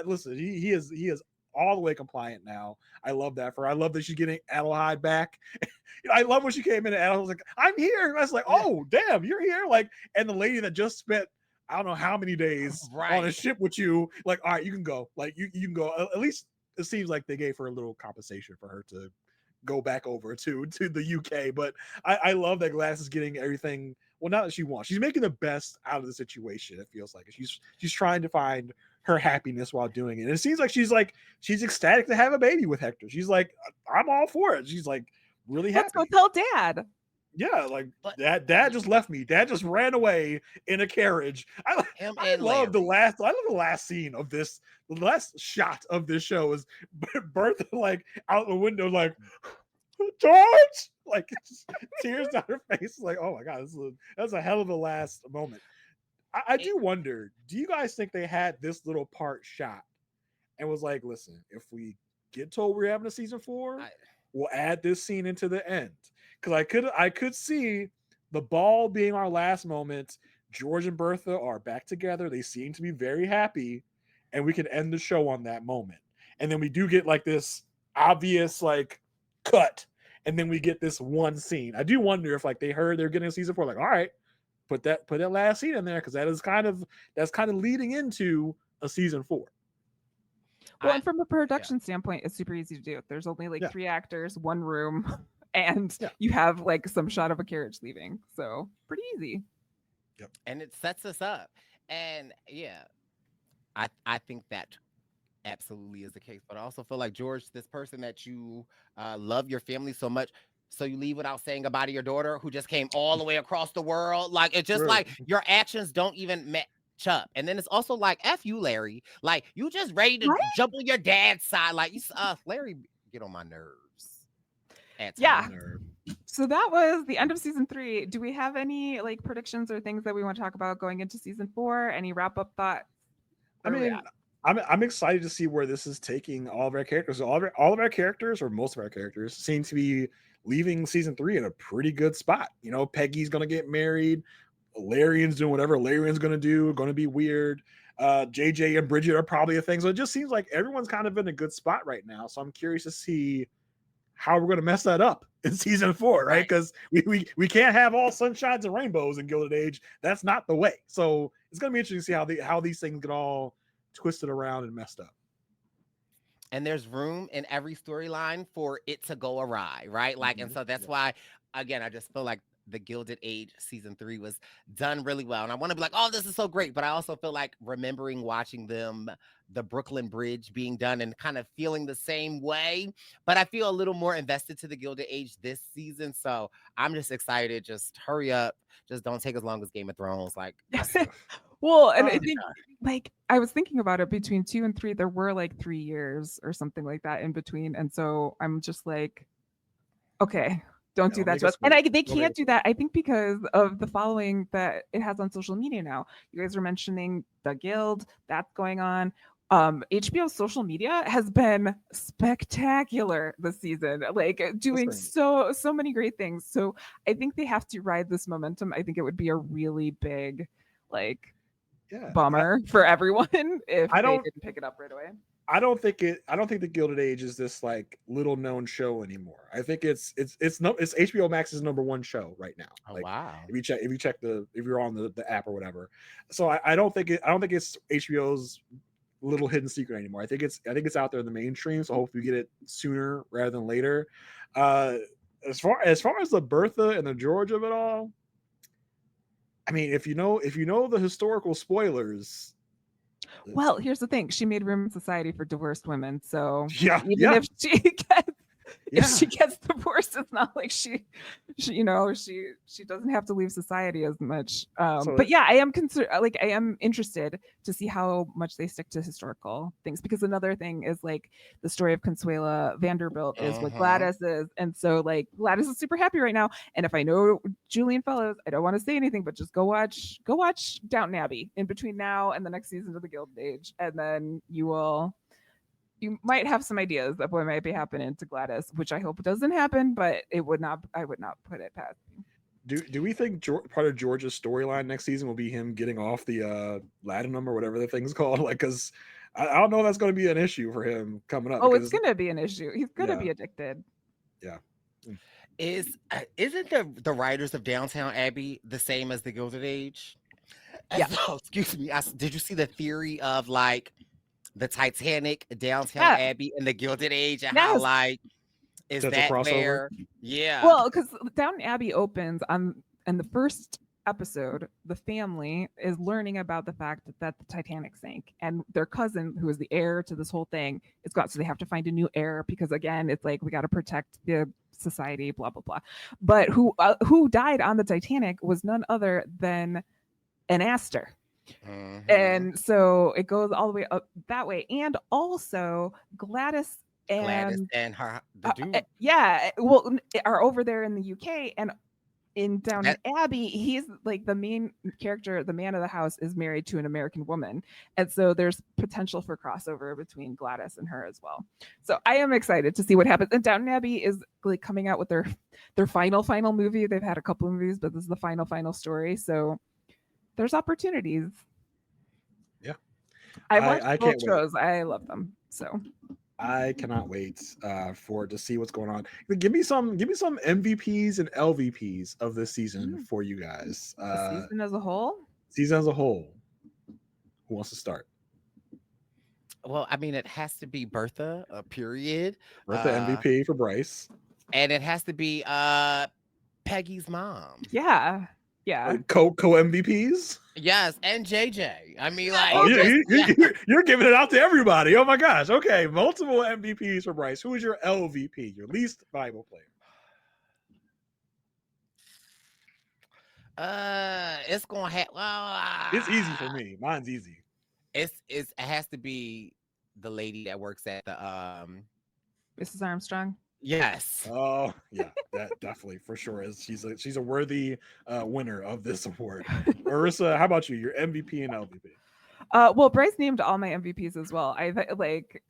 Listen, he is all the way compliant now. I love that for her. I love that she's getting Adelheid back. I love when she came in and I was like, I'm here. And I was like, oh, damn, you're here. Like, and the lady that just spent, I don't know how many days on a ship with you, like, all right, you can go. Like, you can go. At least it seems like they gave her a little compensation for her to go back over to the UK. But I love that Gladys is getting everything. Well, not that she wants. She's making the best out of the situation. It feels like she's trying to find her happiness while doing it. And it seems like she's ecstatic to have a baby with Hector. She's like, I'm all for it. She's like really happy. Let's go tell Dad. Yeah, like dad just left me. Dad just ran away in a carriage. I love the last scene of this. The last shot of this show is Bertha like out the window, like George, like tears down her face. Like, oh my god, that's a hell of a last moment. I do wonder, do you guys think they had this little part shot and was like, listen, if we get told we're having a season 4, we'll add this scene into the end? Because I could see the ball being our last moment. George and Bertha are back together. They seem to be very happy, and we can end the show on that moment. And then we do get like this obvious like cut, and then we get this one scene. I do wonder if like they heard they're getting a season 4, like, all right, put that last scene in there, because that's kind of leading into a season 4. Well, and from a production standpoint, it's super easy to do. There's only like 3 actors, 1 room, and you have like some shot of a carriage leaving. So pretty easy. Yep. And it sets us up. And I think that absolutely is the case. But I also feel like, George, this person that you love your family so much, so you leave without saying goodbye to your daughter who just came all the way across the world. Like, it's just like your actions don't even match up. And then it's also like, F you, Larry. Like, you just ready to jump on your dad's side. Like, Larry, get on my nerves. So that was the end of season 3. Do we have any like predictions or things that we want to talk about going into season 4? Any wrap up thoughts? I mean, I'm excited to see where this is taking all of our characters. All of our characters, or most of our characters, seem to be leaving season 3 in a pretty good spot. You know, Peggy's gonna get married. Larry's doing whatever Larry's gonna do. Going to be weird. JJ and Bridget are probably a thing. So it just seems like everyone's kind of in a good spot right now. So I'm curious to see how we're going to mess that up in season 4, right? Because we can't have all sunshines and rainbows in Gilded Age. That's not the way. So it's going to be interesting to see how these things get all twisted around and messed up. And there's room in every storyline for it to go awry, right? Like, and so that's why, again, I just feel like the Gilded Age season 3 was done really well. And I want to be like, oh, this is so great. But I also feel like remembering watching the Brooklyn Bridge being done and kind of feeling the same way. But I feel a little more invested to the Gilded Age this season. So I'm just excited. Just hurry up. Just don't take as long as Game of Thrones. Like, well, and I think like I was thinking about it, between 2 and 3, there were like 3 years or something like that in between. And so I'm just like, okay, don't do that to us. And they can't do that, I think, because of the following that it has on social media now. You guys were mentioning the Guild, that's going on. HBO's social media has been spectacular this season, like doing so many great things. So I think they have to ride this momentum. I think it would be a really big like bummer for everyone if they didn't pick it up right away. I don't think the Gilded Age is this like little known show anymore. I think it's HBO Max's #1 show right now. Oh, like, wow. If you're on the app or whatever. So I don't think it's HBO's little hidden secret anymore. I think it's out there in the mainstream. So hopefully we get it sooner rather than later. As far as the Bertha and the George of it all, I mean, if you know the historical spoilers. Well, here's the thing: she made room in society for divorced women, so Yeah, even yeah. if she gets Yeah. if she gets divorced, it's not like she doesn't have to leave society as much. So But yeah, I am concerned. Like, I am interested to see how much they stick to historical things, because another thing is like the story of Consuela Vanderbilt is what Gladys is, and so like Gladys is super happy right now. And if I know Julian Fellows, I don't want to say anything, but just go watch Downton Abbey in between now and the next season of the Gilded Age, and then you might have some ideas of what might be happening to Gladys, which I hope doesn't happen, but I would not put it past me. Do we think part of George's storyline next season will be him getting off the latinum or whatever the thing's called? Like, because I don't know if that's going to be an issue for him coming up. Oh, it's going to be an issue. He's going to be addicted. Yeah. Isn't the writers of Downtown Abbey the same as the Gilded Age? Yeah. So, excuse me. Did you see the theory of like the Titanic, Downtown Abbey, and the Gilded Age, and how like is that's that a crossover? where? Yeah. Well, because Downton Abbey opens on, and the first episode, the family is learning about the fact that the Titanic sank, and their cousin, who is the heir to this whole thing, is gone. So they have to find a new heir, because again, it's like we got to protect the society, blah blah blah. But who died on the Titanic was none other than an Astor. And so it goes all the way up that way. And also Gladys and her the dude are over there in the UK, and in Downton Abbey, he's like the main character. The man of the house is married to an American woman, and so there's potential for crossover between Gladys and her as well. So I am excited to see what happens. And Downton Abbey is like coming out with their final movie. They've had a couple of movies, but this is the final story. So there's opportunities. Yeah, I watched both shows. I love them. So I cannot wait to see what's going on. Give me some MVPs and LVPs of this season for you guys. Season as a whole. Season as a whole. Who wants to start? Well, I mean, it has to be Bertha. Period. Bertha MVP for Bryce, and it has to be Peggy's mom. Yeah. Co MVPs. Yes, and JJ. I mean, like, you're giving it out to everybody. Oh my gosh. Okay, multiple MVPs for Bryce. Who is your LVP? Your least valuable player? It's gonna have. It's easy for me. Mine's easy. It has to be the lady that works at the Mrs. Armstrong. Yes. Oh yeah, that definitely for sure is. She's a worthy winner of this award. Marissa, how about you? Your MVP and LVP. Well, Bryce named all my MVPs as well. I like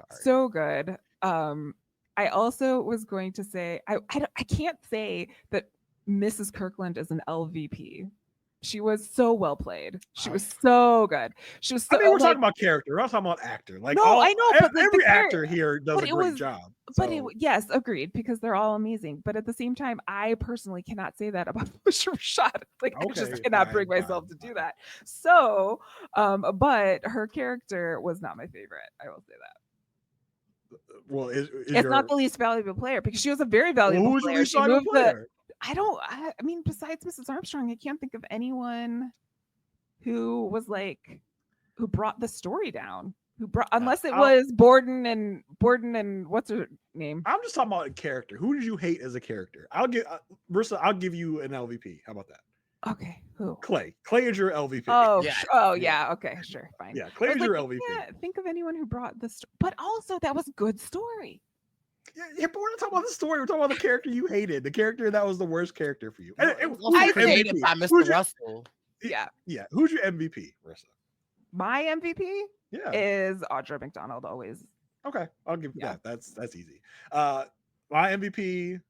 so good. I also was going to say I can't say that Mrs. Kirkland is an LVP. She was so well played. She was so good. She was so. I mean, we're talking about character. We're not talking about actor. Like, no, I know, but every actor here does a great job. But yes, agreed, because they're all amazing. But at the same time, I personally cannot say that about Felicia Rashad. Like, I just cannot bring myself to do that. So, but her character was not my favorite. I will say that. Well, it's not the least valuable player, because she was a very valuable player. She moved I mean, besides Mrs. Armstrong, I can't think of anyone who was like, who brought the story down. Unless it was Borden and what's her name? I'm just talking about a character. Who did you hate as a character? Marissa, I'll give you an LVP. How about that? Okay, who? Clay is your LVP. Oh, yeah. Okay, sure, fine. Yeah, Clay is your LVP. I can't think of anyone who brought this, but also that was good story. Yeah, but we're not talking about the story. We're talking about the character you hated, the character that was the worst character for you. I hated by Mr. Russell. Yeah. Who's your MVP, Marissa? My MVP is Audra McDonald always. Okay, I'll give you that. That's easy. My MVP,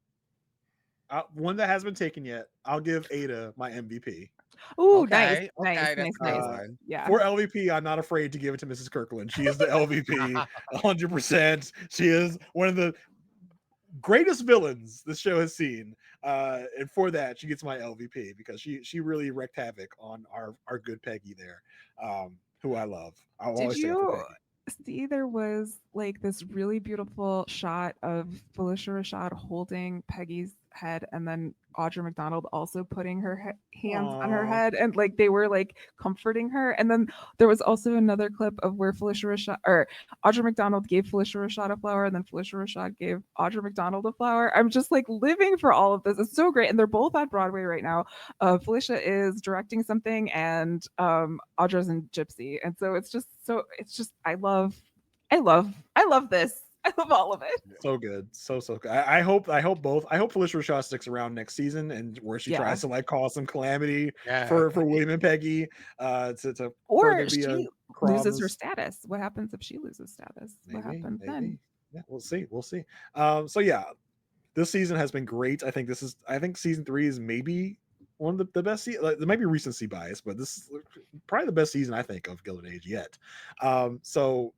one that hasn't been taken yet. I'll give Ada my MVP. Oh, nice. Yeah. For LVP, I'm not afraid to give it to Mrs. Kirkland. She is the LVP, 100%. She is one of the greatest villains this show has seen, and for that, she gets my LVP, because she really wreaked havoc on our good Peggy there, who I love. Did you see there was like this really beautiful shot of Felicia Rashad holding Peggy's head, and then Audra McDonald also putting her hands on her Aw. head, and like they were like comforting her. And then there was also another clip of where Felicia Rashad or Audra McDonald gave Felicia Rashad a flower, and then Felicia Rashad gave Audra McDonald a flower. I'm just like living for all of this. It's so great, and they're both on Broadway right now. Felicia is directing something, and Audra's in Gypsy, and so it's just I love this. I love all of it. So good, so good. I hope both. I hope Felicia Rashad sticks around next season, and where she tries to like cause some calamity for William and Peggy, to or further be she a loses her promise. status. What happens if she loses status? What happens then? Yeah, we'll see. So yeah, this season has been great. I think season 3 is maybe one of the best. Like, there might be recency bias, but this is probably the best season I think of Gilded Age yet. So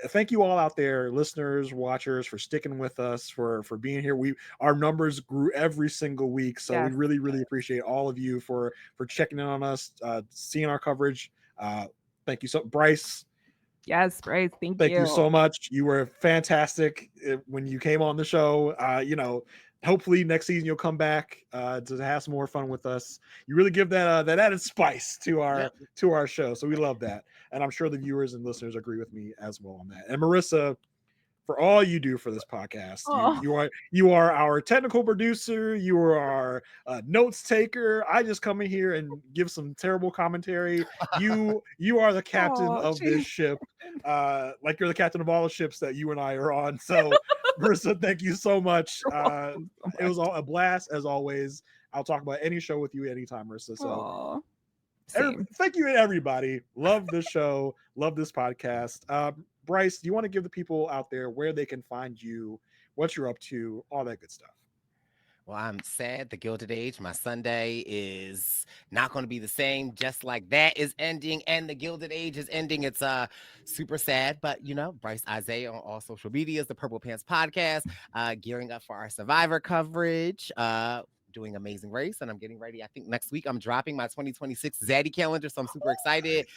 thank you all out there, listeners, watchers, for sticking with us, for being here. Our numbers grew every single week, so we really appreciate all of you for checking in on us, seeing our coverage. Thank you so, Bryce. Yes, Bryce. Thank you so much. You were fantastic when you came on the show. Hopefully next season you'll come back to have some more fun with us. You really give that added spice to our show, so we love that, and I'm sure the viewers and listeners agree with me as well on that. And Marissa, for all you do for this podcast, you are our technical producer. You are our notes taker. I just come in here and give some terrible commentary. You are the captain of this ship, like you're the captain of all the ships that you and I are on. So, Marissa, thank you so much. It was a blast as always. I'll talk about any show with you anytime, Marissa. So, thank you, everybody. Love the show. Love this podcast. Bryce, do you want to give the people out there where they can find you, what you're up to, all that good stuff? Well, I'm sad the Gilded Age, my Sunday, is not going to be the same. Just like that is ending and the Gilded Age is ending. It's super sad, but Bryce Isaiah on all social medias, the Purple Pants Podcast, gearing up for our Survivor coverage. Doing Amazing Race, and I'm getting ready. I think next week I'm dropping my 2026 Zaddy calendar, so I'm super excited.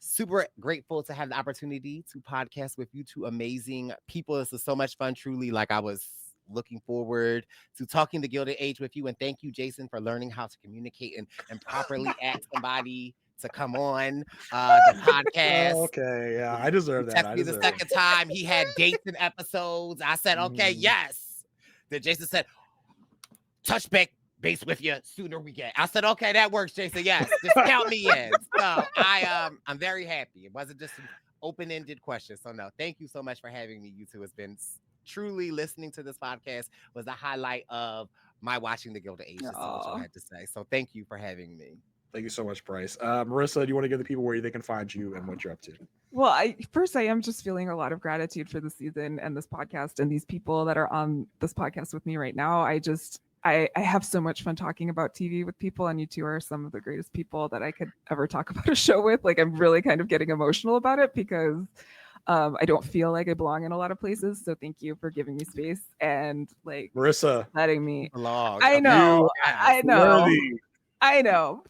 Super grateful to have the opportunity to podcast with you two amazing people. This is so much fun, truly. Like, I was looking forward to talking the Gilded Age with you, and thank you, Jason, for learning how to communicate and properly ask somebody to come on the podcast. Okay, yeah, I deserve that. Texted me the second time. He had dates and episodes. I said, okay, yes. Then Jason said, touch base with you sooner we get. I said, okay, that works, Jason. Yes, just count me in. So I'm very happy. It wasn't just an open-ended question. So no, thank you so much for having me. You two. It's been truly, listening to this podcast was the highlight of my watching the Gilded Age. That's all I had to say. So thank you for having me. Thank you so much, Bryce. Marissa, do you want to give the people where they can find you and what you're up to? Well, I am just feeling a lot of gratitude for the season and this podcast and these people that are on this podcast with me right now. I have so much fun talking about TV with people, and you two are some of the greatest people that I could ever talk about a show with. Like, I'm really kind of getting emotional about it because I don't feel like I belong in a lot of places. So thank you for giving me space and like Marissa letting me belong. I know.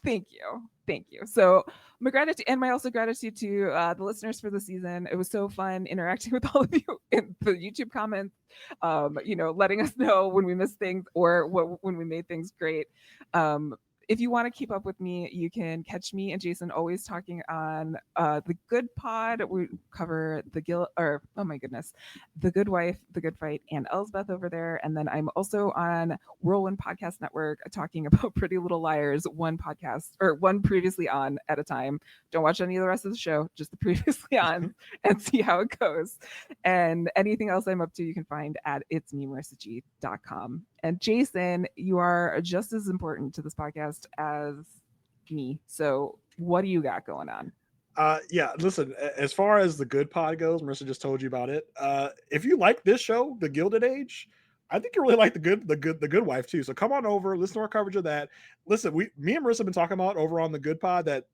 Thank you. So my gratitude and my also gratitude to the listeners for the season. It was so fun interacting with all of you in the YouTube comments, letting us know when we missed things or when we made things great. If you want to keep up with me, you can catch me and Jason always talking on the Good Pod. We cover the The Good Wife, The Good Fight, and Elsbeth over there. And then I'm also on Whirlwind Podcast Network talking about Pretty Little Liars, one previously on at a time. Don't watch any of the rest of the show, just the previously on and see how it goes. And anything else I'm up to, you can find at itsmemarissag.com. And Jason, you are just as important to this podcast as me. So what do you got going on? Yeah, listen, as far as the Good Pod goes, Marissa just told you about it. If you like this show, The Gilded Age, I think you really like the Good Wife too. So come on over, listen to our coverage of that. Listen, me and Marissa have been talking about over on the Good Pod that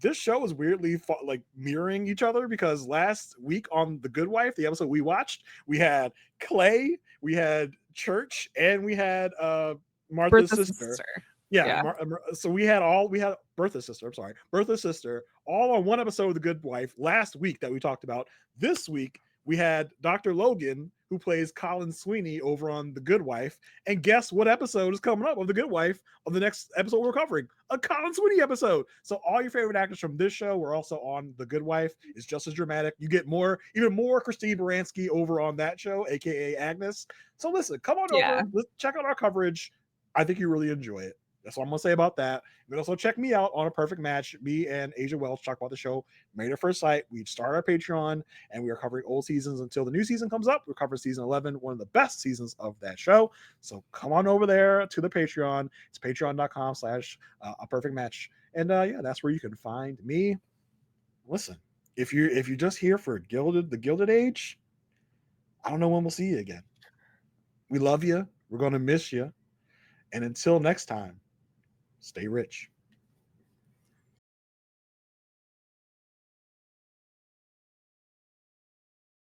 this show is weirdly like mirroring each other, because last week on The Good Wife, the episode we watched, we had Clay, we had Church, and we had Martha's sister. Yeah. So we had Bertha's sister. Bertha's sister, all on one episode of The Good Wife last week that we talked about. This week we had Dr. Logan who plays Colin Sweeney over on The Good Wife. And guess what episode is coming up of The Good Wife of the next episode we're covering? A Colin Sweeney episode. So all your favorite actors from this show were also on The Good Wife. It's just as dramatic. You get even more Christine Baranski over on that show, aka Agnes. So listen, come on over. Let's check out our coverage. I think you really enjoy it. That's what I'm gonna say about that. You can also check me out on A Perfect Match. Me and Asia Welch talk about the show Made at First Sight. We start our Patreon and we are covering old seasons until the new season comes up. We're covering season 11, one of the best seasons of that show. So come on over there to the Patreon. It's patreon.com/A Perfect Match. And yeah, that's where you can find me. Listen, if you're just here for the Gilded Age, I don't know when we'll see you again. We love you. We're gonna miss you. And until next time, stay rich.